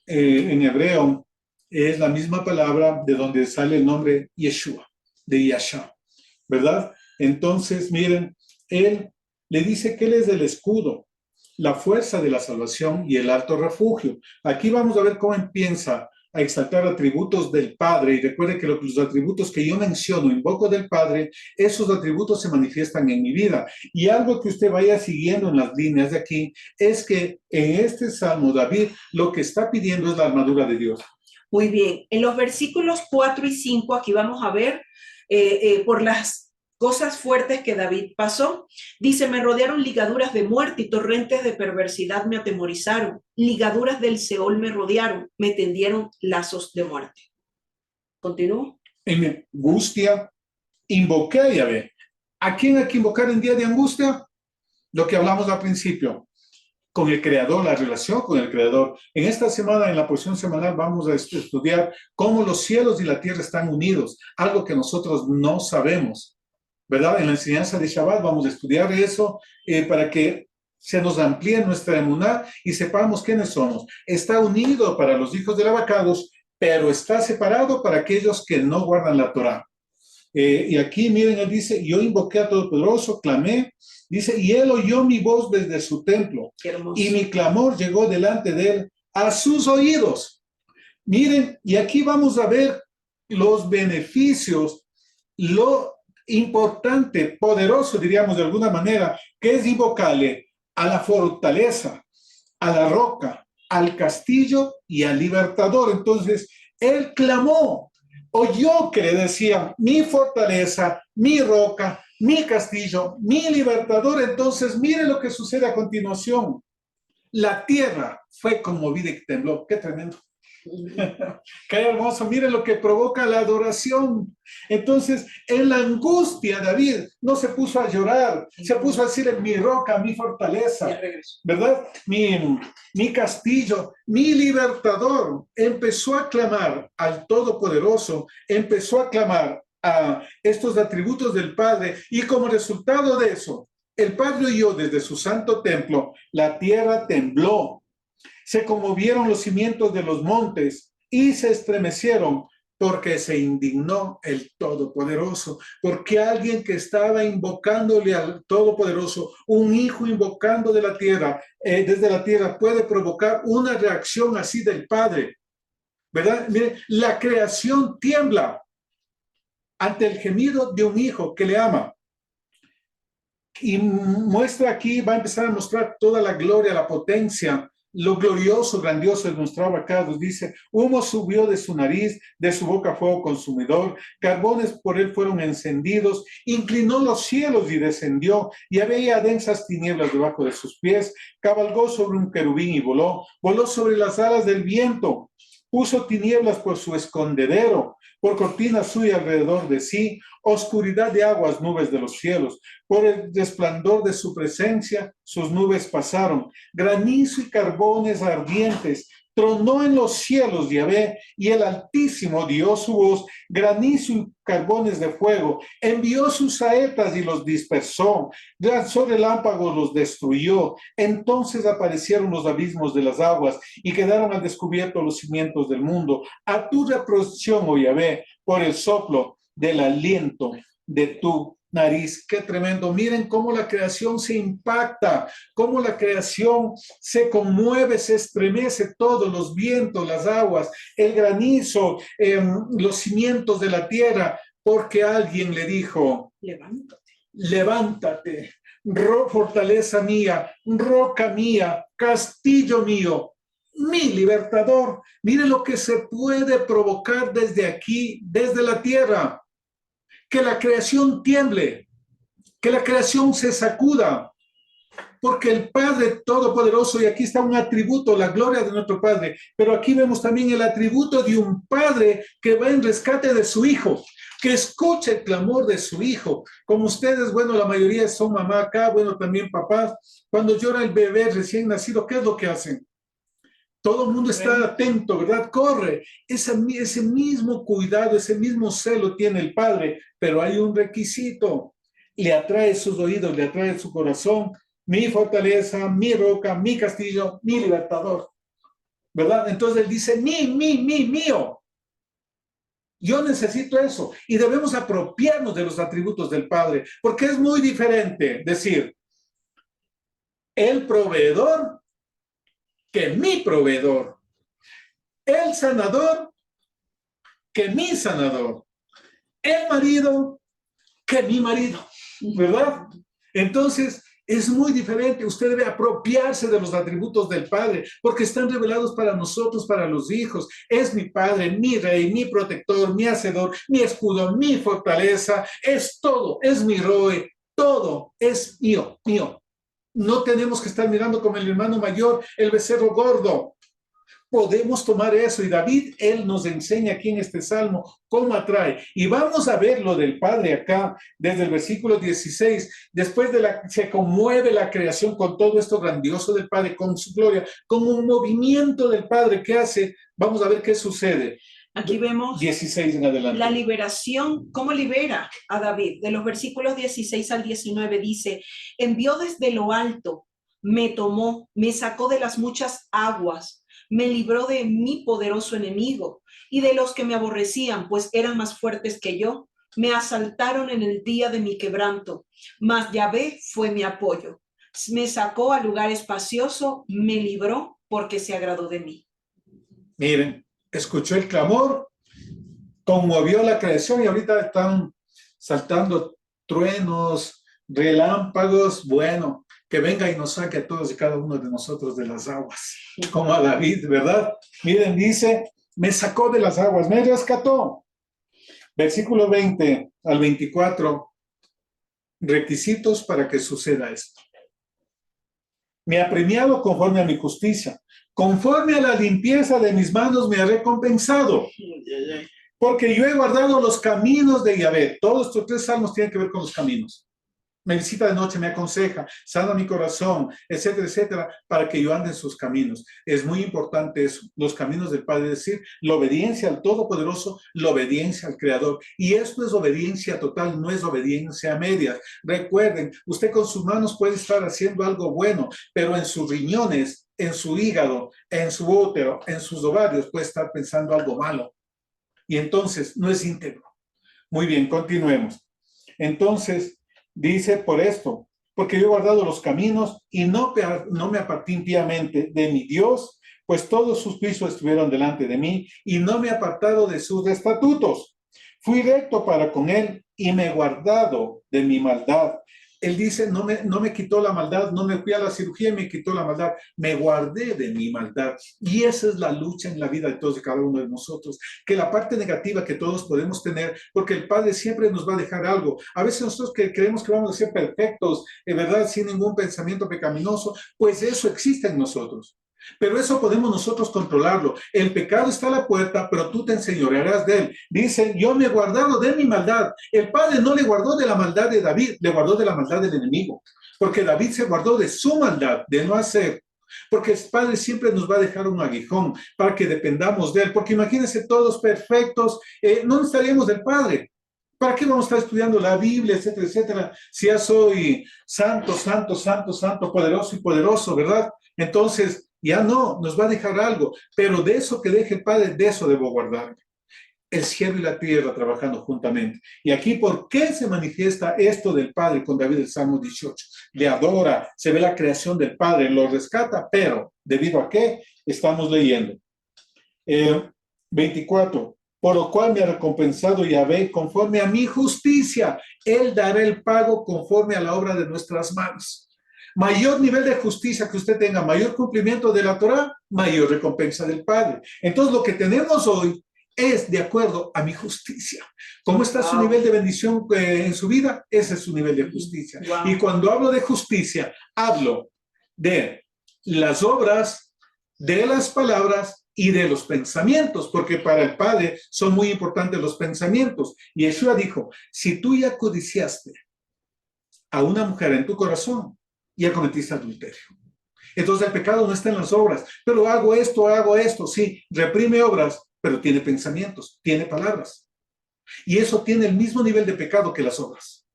B: en hebreo es la misma palabra de donde sale el nombre Yeshua, de Yasha, ¿verdad? Entonces, miren, él le dice que él es el escudo, la fuerza de la salvación y el alto refugio. Aquí vamos a ver cómo empieza a exaltar atributos del Padre, y recuerde que los atributos que yo menciono, invoco del Padre, esos atributos se manifiestan en mi vida. Y algo que usted vaya siguiendo en las líneas de aquí, es que en este Salmo David lo que está pidiendo es la armadura de Dios.
A: Muy bien, en los versículos 4 y 5 aquí vamos a ver por las cosas fuertes que David pasó. Dice, me rodearon ligaduras de muerte y torrentes de perversidad me atemorizaron. Ligaduras del Seol me rodearon, me tendieron lazos de muerte. ¿Continúo?
B: En mi angustia, invoqué a Yahvé. ¿A quién hay que invocar en día de angustia? Lo que hablamos al principio. Con el Creador, la relación con el Creador. En esta semana, en la porción semanal, vamos a estudiar cómo los cielos y la tierra están unidos, algo que nosotros no sabemos, ¿verdad? En la enseñanza de Shabbat vamos a estudiar eso para que se nos amplíe nuestra emuná y sepamos quiénes somos. Está unido para los hijos del abacados, pero está separado para aquellos que no guardan la Torá. Y aquí, miren, él dice, yo invoqué a Todopoderoso, clamé, dice, y él oyó mi voz desde su templo, y mi clamor llegó delante de él a sus oídos. Miren, y aquí vamos a ver los beneficios, lo importante, poderoso, diríamos de alguna manera, que es invocarle a la fortaleza, a la roca, al castillo y al libertador. Entonces, él clamó, oyó que le decían, mi fortaleza, mi roca, mi castillo, mi libertador. Entonces, mire lo que sucede a continuación. La tierra fue conmovida y tembló. Qué tremendo. Qué hermoso, mire lo que provoca la adoración. Entonces, en la angustia, David no se puso a llorar, se puso a decir, mi roca, mi fortaleza, ¿verdad? Mi castillo, mi libertador. Empezó a clamar al Todopoderoso, empezó a clamar a estos atributos del Padre, y como resultado de eso, el Padre oyó desde su santo templo, la tierra tembló. Se conmovieron los cimientos de los montes y se estremecieron porque se indignó el Todopoderoso, porque alguien que estaba invocándole al Todopoderoso, un hijo invocando de la tierra, desde la tierra, puede provocar una reacción así del Padre, ¿verdad? Mire, la creación tiembla ante el gemido de un hijo que le ama. Y muestra aquí, va a empezar a mostrar toda la gloria, la potencia, lo glorioso, grandioso es nuestro abacado. Dice, humo subió de su nariz, de su boca fuego consumidor, carbones por él fueron encendidos, inclinó los cielos y descendió, y había densas tinieblas debajo de sus pies, cabalgó sobre un querubín y voló, voló sobre las alas del viento, puso tinieblas por su escondedero, por cortina suya alrededor de sí, oscuridad de aguas, nubes de los cielos. Por el resplandor de su presencia, sus nubes pasaron. Granizo y carbones ardientes. Tronó en los cielos Yahvé, y el Altísimo dio su voz. Granizo y carbones de fuego. Envió sus saetas y los dispersó. Lanzó relámpagos, los destruyó. Entonces aparecieron los abismos de las aguas y quedaron al descubierto los cimientos del mundo. A tu reproducción, oh Yahvé, por el soplo del aliento de tu nariz. Qué tremendo. Miren cómo la creación se impacta, cómo la creación se conmueve, se estremece, todos los vientos, las aguas, el granizo, los cimientos de la tierra, porque alguien le dijo, levántate, levántate, fortaleza mía, roca mía, castillo mío, mi libertador. Mire lo que se puede provocar desde aquí, desde la tierra. Que la creación tiemble, que la creación se sacuda, porque el Padre Todopoderoso, y aquí está un atributo, la gloria de nuestro Padre, pero aquí vemos también el atributo de un Padre que va en rescate de su Hijo, que escucha el clamor de su Hijo. Como ustedes, bueno, la mayoría son mamá acá, bueno, también papás, cuando llora el bebé recién nacido, ¿qué es lo que hacen? Todo el mundo está atento, ¿verdad? Corre. Ese mismo cuidado, ese mismo celo tiene el Padre, pero hay un requisito. Le atrae sus oídos, le atrae su corazón. Mi fortaleza, mi roca, mi castillo, mi libertador. ¿Verdad? Entonces él dice, mío. Yo necesito eso. Y debemos apropiarnos de los atributos del Padre, porque es muy diferente decir, el proveedor que mi proveedor, el sanador que mi sanador, el marido que mi marido, ¿verdad? Entonces, es muy diferente. Usted debe apropiarse de los atributos del Padre, porque están revelados para nosotros, para los hijos. Es mi Padre, mi Rey, mi protector, mi hacedor, mi escudo, mi fortaleza. Es todo, es mi Roe, todo es mío. No tenemos que estar mirando como el hermano mayor, el becerro gordo. Podemos tomar eso, y David, él nos enseña aquí en este salmo cómo atrae. Y vamos a ver lo del Padre acá, desde el versículo 16, después se conmueve la creación con todo esto grandioso del Padre, con su gloria, con un movimiento del Padre que hace. Vamos a ver qué sucede.
A: Aquí vemos
B: 16 en adelante.
A: La liberación, cómo libera a David. De los versículos 16 al 19 dice, envió desde lo alto, me tomó, me sacó de las muchas aguas, me libró de mi poderoso enemigo y de los que me aborrecían, pues eran más fuertes que yo. Me asaltaron en el día de mi quebranto, mas Yahvé fue mi apoyo. Me sacó a lugar espacioso, me libró porque se agradó de mí.
B: Miren, escuchó el clamor, conmovió la creación, y ahorita están saltando truenos, relámpagos, bueno, que venga y nos saque a todos y cada uno de nosotros de las aguas, como a David, ¿verdad? Miren, dice, me sacó de las aguas, me rescató. Versículo 20 al 24, requisitos para que suceda esto. Me ha premiado conforme a mi justicia, conforme a la limpieza de mis manos me ha recompensado, porque yo he guardado los caminos de Yahvé. Todos estos 3 salmos tienen que ver con los caminos. Me visita de noche, me aconseja, sana mi corazón, etcétera, etcétera, para que yo ande en sus caminos. Es muy importante eso, los caminos del Padre, es decir, la obediencia al Todopoderoso, la obediencia al Creador. Y esto es obediencia total, no es obediencia a medias. Recuerden, usted con sus manos puede estar haciendo algo bueno, pero en sus riñones, en su hígado, en su útero, en sus ovarios, puede estar pensando algo malo. Y entonces no es íntegro. Muy bien, continuemos. Entonces, dice por esto, porque yo he guardado los caminos y no me aparté impíamente de mi Dios, pues todos sus juicios estuvieron delante de mí y no me he apartado de sus estatutos. Fui recto para con él y me he guardado de mi maldad. Él dice, no me quitó la maldad, no me fui a la cirugía y me quitó la maldad, me guardé de mi maldad. Y esa es la lucha en la vida de todos y cada uno de nosotros, que la parte negativa que todos podemos tener, porque el Padre siempre nos va a dejar algo. A veces nosotros creemos que vamos a ser perfectos, en verdad, sin ningún pensamiento pecaminoso, pues eso existe en nosotros. Pero eso podemos nosotros controlarlo. El pecado está a la puerta, pero tú te enseñorearás de él. Dice, yo me he guardado de mi maldad. El Padre no le guardó de la maldad de David, le guardó de la maldad del enemigo. Porque David se guardó de su maldad, de no hacer. Porque el Padre siempre nos va a dejar un aguijón para que dependamos de él. Porque imagínense todos perfectos, no necesitaríamos del Padre. ¿Para qué vamos a estar estudiando la Biblia, etcétera, etcétera? Si ya soy santo, santo, santo, santo, poderoso y poderoso, ¿verdad? Entonces, ya no, nos va a dejar algo, pero de eso que deje el Padre, de eso debo guardar. El cielo y la tierra trabajando juntamente. Y aquí, ¿por qué se manifiesta esto del Padre con David, el Salmo 18? Le adora, se ve la creación del Padre, lo rescata, pero ¿debido a qué? Estamos leyendo. 24. Por lo cual me ha recompensado Yahvé conforme a mi justicia. Él dará el pago conforme a la obra de nuestras manos. Mayor nivel de justicia que usted tenga, mayor cumplimiento de la Torah, mayor recompensa del Padre. Entonces, lo que tenemos hoy es de acuerdo a mi justicia. ¿Cómo está su nivel de bendición en su vida? Ese es su nivel de justicia. Y cuando hablo de justicia, hablo de las obras, de las palabras y de los pensamientos, porque para el Padre son muy importantes los pensamientos. Y Yeshua dijo, si tú ya codiciaste a una mujer en tu corazón, ya cometiste adulterio. Entonces el pecado no está en las obras, pero hago esto, sí, reprime obras, pero tiene pensamientos, tiene palabras. Y eso tiene el mismo nivel de pecado que las obras.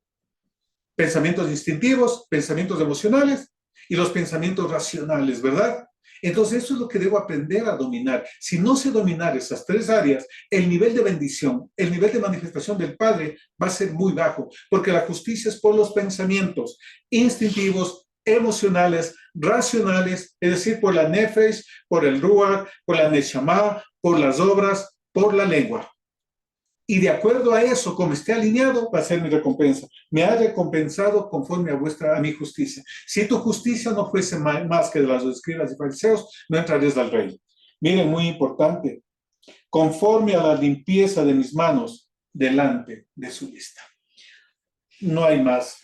B: Pensamientos instintivos, pensamientos emocionales y los pensamientos racionales, ¿verdad? Entonces eso es lo que debo aprender a dominar. Si no sé dominar esas 3 áreas, el nivel de bendición, el nivel de manifestación del Padre va a ser muy bajo, porque la justicia es por los pensamientos instintivos, emocionales, racionales, es decir, por la nefesh, por el ruach, por la neshama, por las obras, por la lengua. Y de acuerdo a eso, como esté alineado, va a ser mi recompensa. Me ha recompensado conforme a mi justicia. Si tu justicia no fuese más que de las escribas y fariseos, no entrarías al reino. Miren, muy importante. Conforme a la limpieza de mis manos, delante de su vista. No hay más.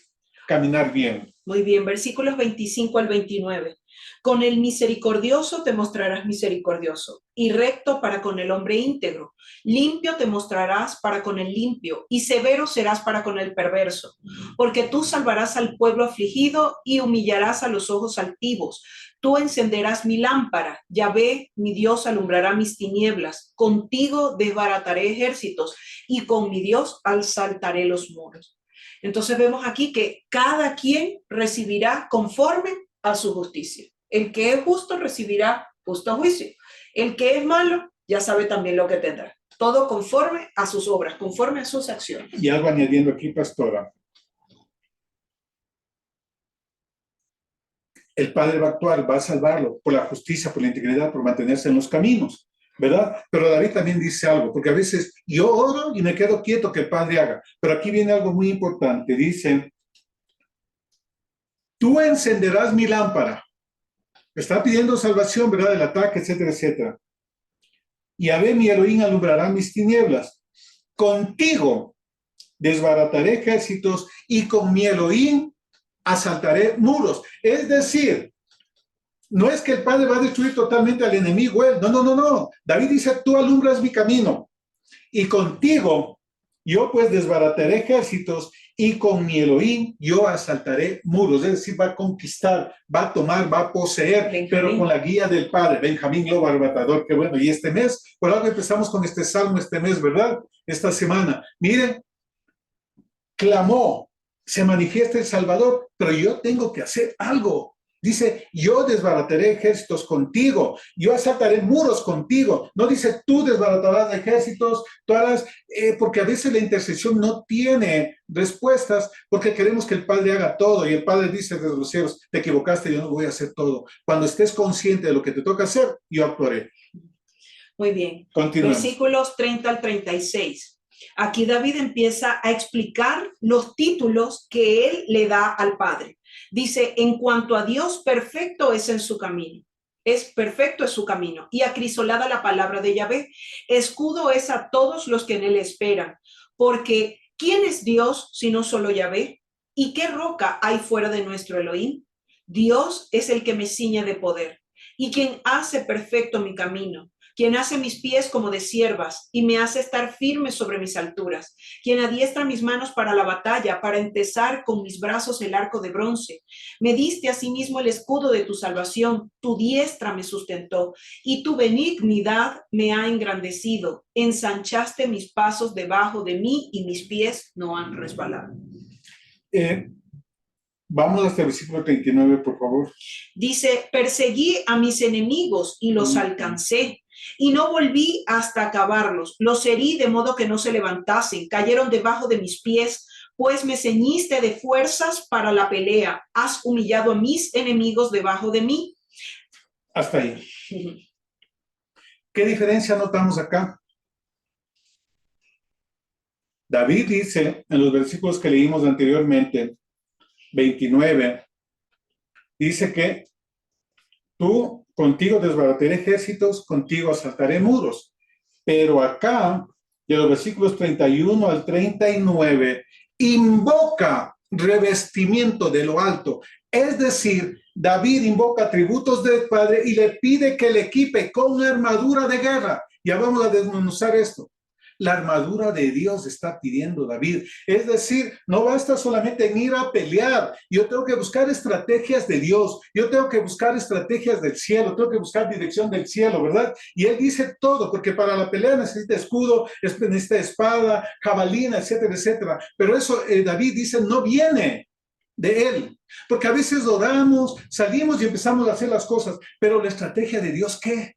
B: Caminar bien.
A: Muy bien, versículos 25 al 29. Con el misericordioso te mostrarás misericordioso, y recto para con el hombre íntegro. Limpio te mostrarás para con el limpio, y severo serás para con el perverso. Porque tú salvarás al pueblo afligido y humillarás a los ojos altivos. Tú encenderás mi lámpara, Yahvé, mi Dios, alumbrará mis tinieblas. Contigo desbarataré ejércitos, y con mi Dios asaltaré los muros. Entonces vemos aquí que cada quien recibirá conforme a su justicia. El que es justo recibirá justo juicio. El que es malo ya sabe también lo que tendrá. Todo conforme a sus obras, conforme a sus acciones.
B: Y algo añadiendo aquí, pastora. El Padre va a actuar, va a salvarlo por la justicia, por la integridad, por mantenerse en los caminos. ¿verdad? Pero David también dice algo, porque a veces yo oro y me quedo quieto que el Padre haga. Pero aquí viene algo muy importante. Dice, tú encenderás mi lámpara. Está pidiendo salvación, ¿verdad? Del ataque, etcétera, etcétera. Y a ver, mi Elohim alumbrará mis tinieblas. Contigo desbarataré ejércitos y con mi Elohim asaltaré muros. Es decir, no es que el Padre va a destruir totalmente al enemigo, él. No, no, no, no. David dice, tú alumbras mi camino y contigo yo pues desbarataré ejércitos y con mi Elohim yo asaltaré muros. Es decir, va a conquistar, va a tomar, va a poseer,
A: Benjamín.
B: Pero con la guía del Padre. Benjamín Lobo Arrebatador, qué bueno. Y este mes, por algo empezamos con este salmo este mes, ¿verdad? Esta semana. Miren, clamó, se manifiesta el Salvador, pero yo tengo que hacer algo. Dice, yo desbarataré ejércitos contigo, yo asaltaré muros contigo. No dice, tú desbaratarás ejércitos, todas, porque a veces la intercesión no tiene respuestas, porque queremos que el Padre haga todo, y el Padre dice desde los cielos, te equivocaste, yo no voy a hacer todo. Cuando estés consciente de lo que te toca hacer, yo actuaré.
A: Muy bien.
B: Continuemos.
A: Versículos 30 al 36. Aquí David empieza a explicar los títulos que él le da al Padre. Dice, en cuanto a Dios, perfecto es en su camino. Es perfecto es su camino. Y acrisolada la palabra de Yahvé. Escudo es a todos los que en él esperan. Porque, ¿quién es Dios sino solo Yahvé? ¿Y qué roca hay fuera de nuestro Elohim? Dios es el que me ciñe de poder y quien hace perfecto mi camino, quien hace mis pies como de ciervas y me hace estar firme sobre mis alturas, quien adiestra mis manos para la batalla, para empezar con mis brazos el arco de bronce. Me diste asimismo el escudo de tu salvación, tu diestra me sustentó y tu benignidad me ha engrandecido. Ensanchaste mis pasos debajo de mí y mis pies no han resbalado.
B: Vamos hasta el versículo 39, por favor.
A: Dice, perseguí a mis enemigos y los alcancé. Y no volví hasta acabarlos. Los herí de modo que no se levantasen. Cayeron debajo de mis pies, pues me ceñiste de fuerzas para la pelea. Has humillado a mis enemigos debajo de mí.
B: Hasta ahí. ¿Qué diferencia notamos acá? David dice en los versículos que leímos anteriormente, 29, dice que tú contigo desbarataré ejércitos, contigo asaltaré muros. Pero acá, de los versículos 31 al 39, invoca revestimiento de lo alto. Es decir, David invoca atributos del Padre y le pide que le equipe con una armadura de guerra. Ya vamos a desmenuzar esto. La armadura de Dios está pidiendo David. Es decir, no basta solamente en ir a pelear. Yo tengo que buscar estrategias de Dios. Yo tengo que buscar estrategias del cielo. Tengo que buscar dirección del cielo, ¿verdad? Y él dice todo, porque para la pelea necesita escudo, necesita espada, jabalina, etcétera, etcétera. Pero eso David dice no viene de él. Porque a veces oramos, salimos y empezamos a hacer las cosas. Pero la estrategia de Dios, ¿qué?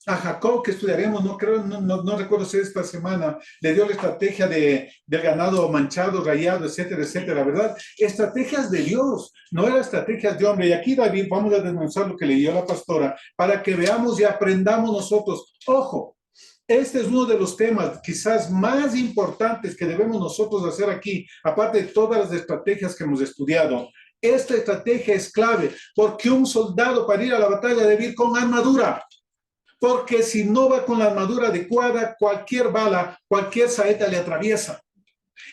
B: A Jacob, que estudiaremos, no recuerdo si esta semana, le dio la estrategia del ganado manchado, rayado, etcétera, etcétera, ¿verdad? Estrategias de Dios, no eran estrategias de hombre. Y aquí, David, vamos a denunciar lo que leyó la pastora, para que veamos y aprendamos nosotros. Ojo, este es uno de los temas quizás más importantes que debemos nosotros hacer aquí, aparte de todas las estrategias que hemos estudiado. Esta estrategia es clave, porque un soldado para ir a la batalla debe ir con armadura. Porque si no va con la armadura adecuada, cualquier bala, cualquier saeta le atraviesa.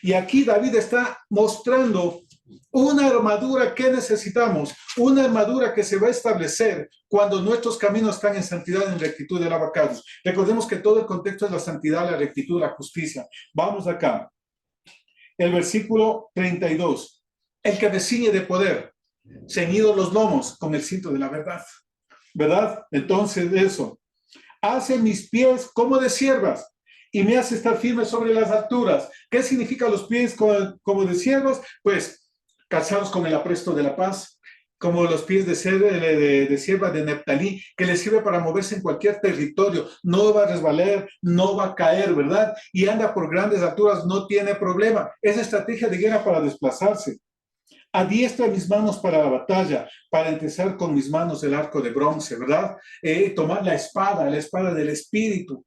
B: Y aquí David está mostrando una armadura que necesitamos, una armadura que se va a establecer cuando nuestros caminos están en santidad, en rectitud del abacados. Recordemos que todo el contexto es la santidad, la rectitud, la justicia. Vamos acá. El versículo 32. El que me ciñe de poder, ceñidos los lomos con el cinto de la verdad. ¿Verdad? Entonces eso. Hace mis pies como de ciervas y me hace estar firme sobre las alturas. ¿Qué significa los pies como de ciervas? Pues calzados con el apresto de la paz, como los pies de cierva de Neftalí, que le sirve para moverse en cualquier territorio. No va a resbalar, no va a caer, ¿verdad? Y anda por grandes alturas, no tiene problema. Es estrategia de guerra para desplazarse. Adiestra mis manos para la batalla, para empezar con mis manos el arco de bronce, ¿verdad? Tomar la espada del Espíritu,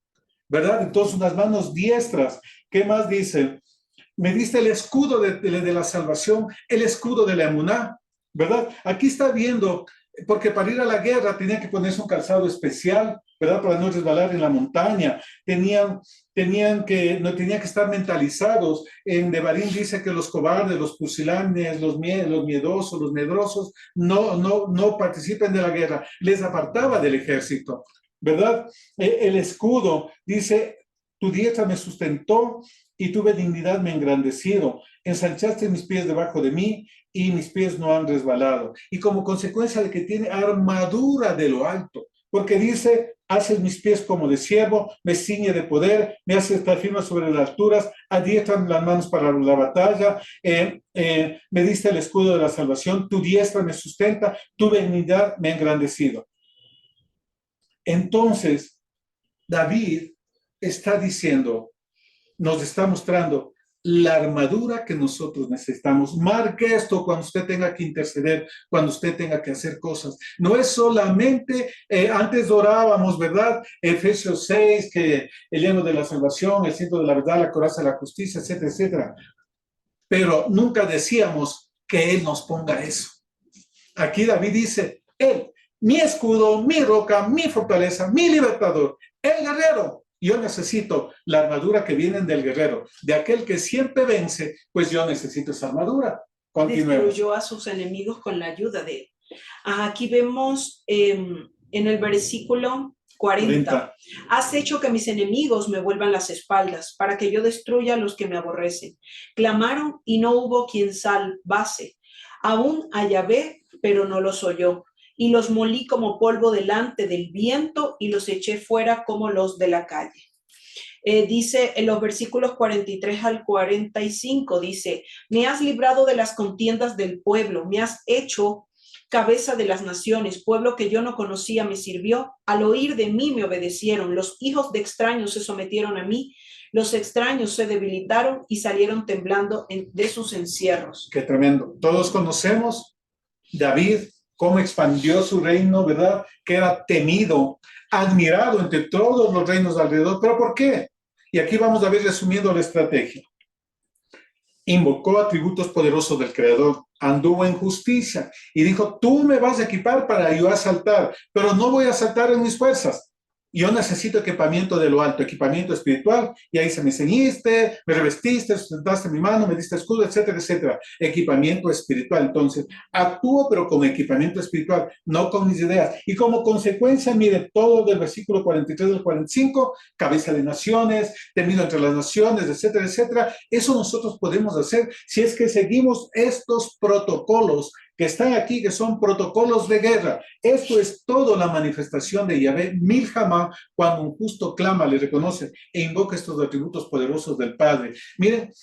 B: ¿verdad? Entonces, unas manos diestras. ¿Qué más dice? Me diste el escudo de la salvación, el escudo de la emuná, ¿verdad? Aquí está viendo, porque para ir a la guerra tenía que ponerse un calzado especial, ¿verdad? Para no resbalar en la montaña. No tenían que estar mentalizados. En Devarim dice que los cobardes, los pusilánimes, los miedosos, los medrosos, no participen de la guerra. Les apartaba del ejército, ¿verdad? El escudo dice, tu diestra me sustentó y tu benignidad me ha engrandecido. Ensanchaste mis pies debajo de mí y mis pies no han resbalado. Y como consecuencia de que tiene armadura de lo alto, porque dice, haces mis pies como de siervo, me ciñe de poder, me hace estar firme sobre las alturas, adiestran las manos para la batalla, me diste el escudo de la salvación, tu diestra me sustenta, tu benignidad me ha engrandecido. Entonces, David está diciendo, nos está mostrando la armadura que nosotros necesitamos. Marque esto cuando usted tenga que interceder, cuando usted tenga que hacer cosas. No es solamente, antes orábamos, ¿verdad? Efesios 6, que el lleno de la salvación, el cinto de la verdad, la coraza de la justicia, etcétera, etcétera. Pero nunca decíamos que Él nos ponga eso. Aquí David dice, Él, mi escudo, mi roca, mi fortaleza, mi libertador, el guerrero. Yo necesito la armadura que viene del guerrero, de aquel que siempre vence, pues yo necesito esa armadura. Continuemos.
A: Destruyó a sus enemigos con la ayuda de él. Aquí vemos en el versículo 40. Has hecho que mis enemigos me vuelvan las espaldas, para que yo destruya a los que me aborrecen. Clamaron y no hubo quien salvase. Aún a Yahvé, pero no los oyó. Y los molí como polvo delante del viento y los eché fuera como los de la calle. Dice en los versículos 43 al 45, dice, me has librado de las contiendas del pueblo, me has hecho cabeza de las naciones, pueblo que yo no conocía me sirvió, al oír de mí me obedecieron, los hijos de extraños se sometieron a mí, los extraños se debilitaron y salieron temblando de sus encierros.
B: Qué tremendo. Todos conocemos David, cómo expandió su reino, ¿verdad? Que era temido, admirado entre todos los reinos alrededor. ¿Pero por qué? Y aquí vamos a ver resumiendo la estrategia. Invocó atributos poderosos del Creador, anduvo en justicia y dijo, tú me vas a equipar para yo asaltar, pero no voy a asaltar en mis fuerzas. Yo necesito equipamiento de lo alto, equipamiento espiritual, y ahí se me ceñiste, me revestiste, sustentaste mi mano, me diste escudo, etcétera, etcétera. Equipamiento espiritual. Entonces, actúo, pero con equipamiento espiritual, no con mis ideas. Y como consecuencia, mire, todo del versículo 43 al 45, cabeza de naciones, temido entre las naciones, etcétera, etcétera. Eso nosotros podemos hacer si es que seguimos estos protocolos que están aquí, que son protocolos de guerra. Esto es todo la manifestación de Yahvé Milhamá, cuando un justo clama, le reconoce e invoca estos atributos poderosos del Padre. Miren,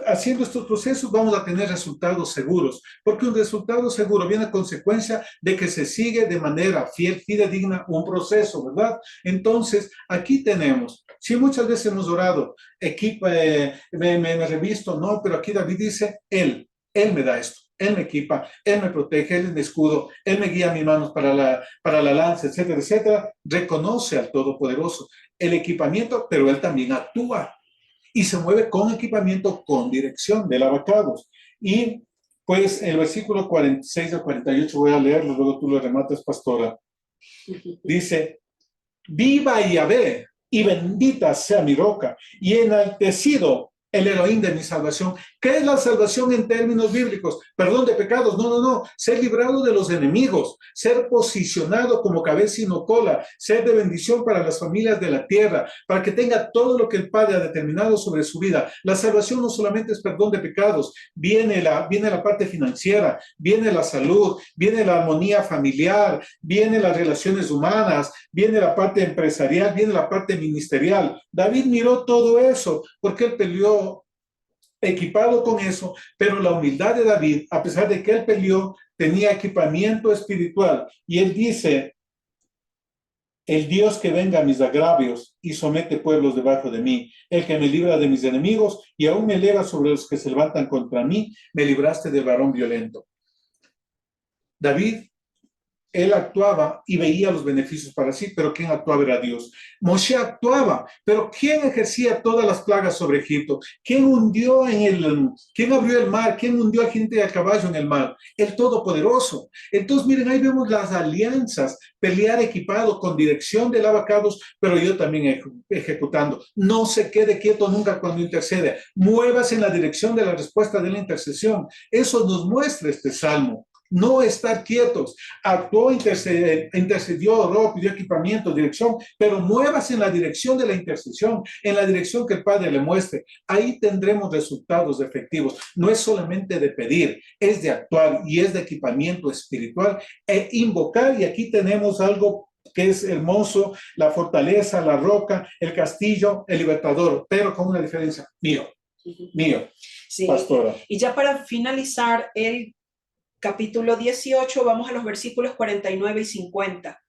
B: haciendo estos procesos vamos a tener resultados seguros, porque un resultado seguro viene a consecuencia de que se sigue de manera fiel, fidedigna, un proceso, ¿verdad? Entonces, aquí tenemos, si muchas veces hemos orado, me revisto, no, pero aquí David dice, Él me da esto. Él me equipa, Él me protege, Él es mi escudo, Él me guía mis manos para la lanza, etcétera, etcétera. Reconoce al Todopoderoso el equipamiento, pero Él también actúa y se mueve con equipamiento, con dirección del abacados. Y pues el versículo 46 al 48 voy a leerlo, luego tú lo rematas, pastora. Dice, viva Yahvé y bendita sea mi roca y enaltecido el Elohim de mi salvación. ¿Qué es la salvación en términos bíblicos? Perdón de pecados. No. Ser librado de los enemigos, ser posicionado como cabeza y no cola, ser de bendición para las familias de la tierra, para que tenga todo lo que el Padre ha determinado sobre su vida. La salvación no solamente es perdón de pecados, viene la parte financiera, viene la salud, viene la armonía familiar, viene las relaciones humanas, viene la parte empresarial, viene la parte ministerial. David miró todo eso porque él peleó equipado con eso, pero la humildad de David, a pesar de que él peleó, tenía equipamiento espiritual. Y él dice El Dios que venga a mis agravios y somete pueblos debajo de mí, el que me libra de mis enemigos y aún me eleva sobre los que se levantan contra mí, me libraste del varón violento. David, él actuaba y veía los beneficios para sí, pero ¿quién actuaba era Dios? Moshe actuaba, pero ¿quién ejercía todas las plagas sobre Egipto? ¿Quién quién abrió el mar? ¿Quién hundió a gente y a caballo en el mar? El Todopoderoso. Entonces, miren, ahí vemos las alianzas, pelear equipado con dirección de lavacados, pero yo también ejecutando. No se quede quieto nunca cuando intercede. Muévase en la dirección de la respuesta de la intercesión. Eso nos muestra este salmo. No estar quietos. Actuó, intercedió, oró, pidió equipamiento, dirección, pero muévase en la dirección de la intercesión, en la dirección que el Padre le muestre. Ahí tendremos resultados efectivos. No es solamente de pedir, es de actuar y es de equipamiento espiritual e invocar. Y aquí tenemos algo que es hermoso: la fortaleza, la roca, el castillo, el libertador, pero con una diferencia: mío,
A: sí,
B: pastora.
A: Y ya para finalizar el capítulo 18, vamos a los versículos 49 y 50.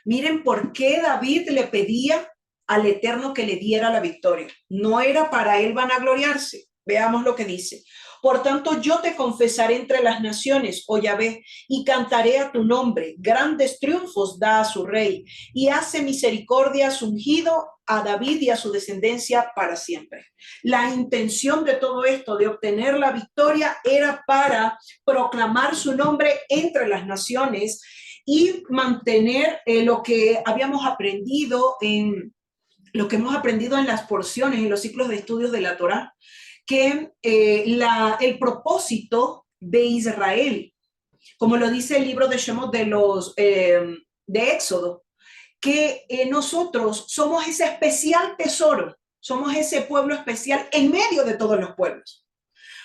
A: Miren por qué David le pedía al Eterno que le diera la victoria. No era para él vanagloriarse. Veamos lo que dice. Por tanto, yo te confesaré entre las naciones, oh Yahvé, y cantaré a tu nombre. Grandes triunfos da a su rey, y hace misericordia a su ungido, a David y a su descendencia para siempre. La intención de todo esto, de obtener la victoria, era para proclamar su nombre entre las naciones y mantener lo que habíamos aprendido lo que hemos aprendido en las porciones, en los ciclos de estudios de la Torá, que el propósito de Israel, como lo dice el libro de Shemot de Éxodo, que nosotros somos ese especial tesoro, somos ese pueblo especial en medio de todos los pueblos,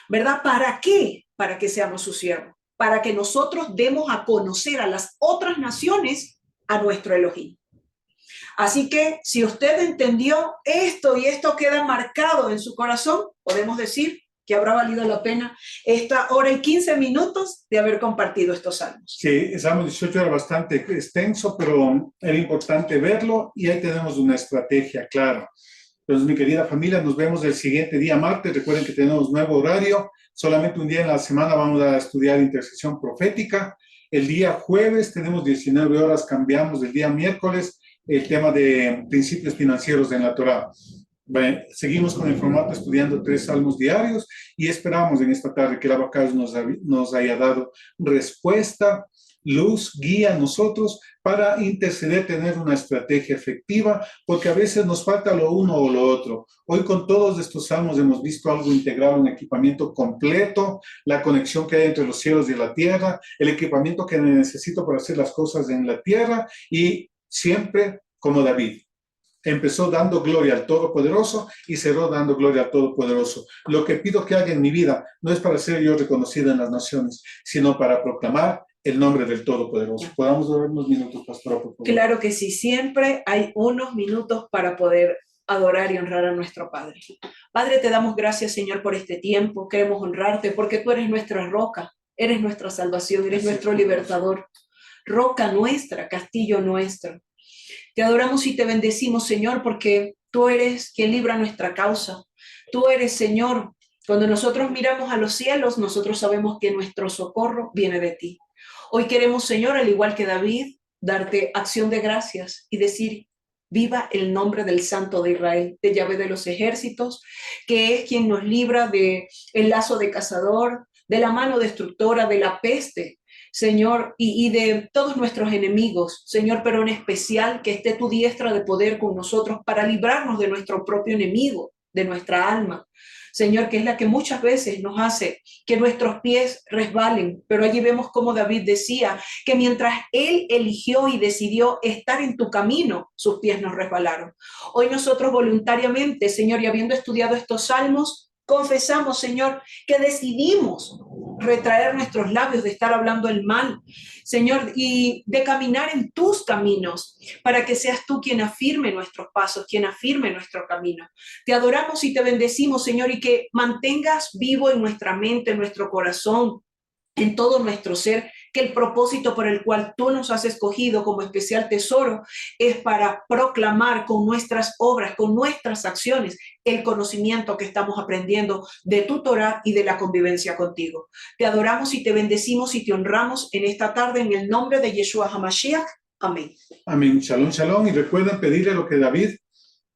A: ¿verdad? ¿Para qué? Para que seamos sus siervos, para que nosotros demos a conocer a las otras naciones a nuestro Elohim. Así que si usted entendió esto y esto queda marcado en su corazón, podemos decir que habrá valido la pena esta hora y 15 minutos de haber compartido estos salmos.
B: Sí, el Salmo 18 era bastante extenso, pero era importante verlo y ahí tenemos una estrategia clara. Entonces, mi querida familia, nos vemos el siguiente día martes. Recuerden que tenemos nuevo horario. Solamente un día en la semana vamos a estudiar intercesión profética. El día jueves tenemos 19 horas, cambiamos el día miércoles el tema de principios financieros en la Torá. Bueno, seguimos con el formato estudiando 3 salmos diarios y esperamos en esta tarde que el Abacados nos haya dado respuesta, luz, guía a nosotros para interceder, tener una estrategia efectiva, porque a veces nos falta lo uno o lo otro. Hoy con todos estos salmos hemos visto algo integrado, un equipamiento completo, la conexión que hay entre los cielos y la tierra, el equipamiento que necesito para hacer las cosas en la tierra y siempre como David. Empezó dando gloria al Todopoderoso y cerró dando gloria al Todopoderoso. Lo que pido que haga en mi vida no es para ser yo reconocido en las naciones, sino para proclamar el nombre del Todopoderoso. ¿Podamos dar unos minutos, pastora, por favor?
A: Claro que sí, siempre hay unos minutos para poder adorar y honrar a nuestro Padre. Padre, te damos gracias, Señor, por este tiempo. Queremos honrarte porque tú eres nuestra roca, eres nuestra salvación, eres nuestro libertador. Roca nuestra, castillo nuestro. Te adoramos y te bendecimos, Señor, porque tú eres quien libra nuestra causa. Tú eres, Señor, cuando nosotros miramos a los cielos, nosotros sabemos que nuestro socorro viene de ti. Hoy queremos, Señor, al igual que David, darte acción de gracias y decir: viva el nombre del Santo de Israel, de Yahvé de los ejércitos, que es quien nos libra del lazo de cazador, de la mano destructora, de la peste, Señor, y de todos nuestros enemigos, Señor, pero en especial que esté tu diestra de poder con nosotros para librarnos de nuestro propio enemigo, de nuestra alma, Señor, que es la que muchas veces nos hace que nuestros pies resbalen, pero allí vemos como David decía que mientras él eligió y decidió estar en tu camino, sus pies no resbalaron. Hoy nosotros voluntariamente, Señor, y habiendo estudiado estos salmos, confesamos, Señor, que decidimos retraer nuestros labios de estar hablando el mal, Señor, y de caminar en tus caminos, para que seas tú quien afirme nuestros pasos, quien afirme nuestro camino. Te adoramos y te bendecimos, Señor, y que mantengas vivo en nuestra mente, en nuestro corazón, en todo nuestro ser, que el propósito por el cual tú nos has escogido como especial tesoro es para proclamar con nuestras obras, con nuestras acciones, el conocimiento que estamos aprendiendo de tu Torah y de la convivencia contigo. Te adoramos y te bendecimos y te honramos en esta tarde en el nombre de Yeshua HaMashiach. Amén.
B: Amén. Shalom, shalom. Y recuerden pedirle lo que David,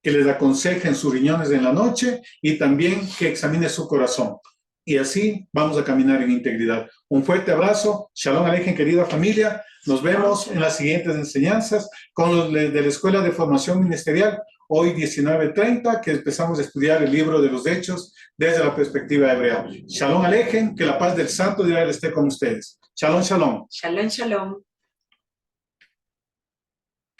B: que les aconseje en sus riñones en la noche y también que examine su corazón. Y así vamos a caminar en integridad. Un fuerte abrazo. Shalom Alejem, querida familia. Nos vemos en las siguientes enseñanzas con los de la Escuela de Formación Ministerial. Hoy 19:30, que empezamos a estudiar el libro de los Hechos desde la perspectiva hebrea. Shalom Alejem, que la paz del Santo de Israel esté con ustedes. Shalom, shalom.
A: Shalom, shalom.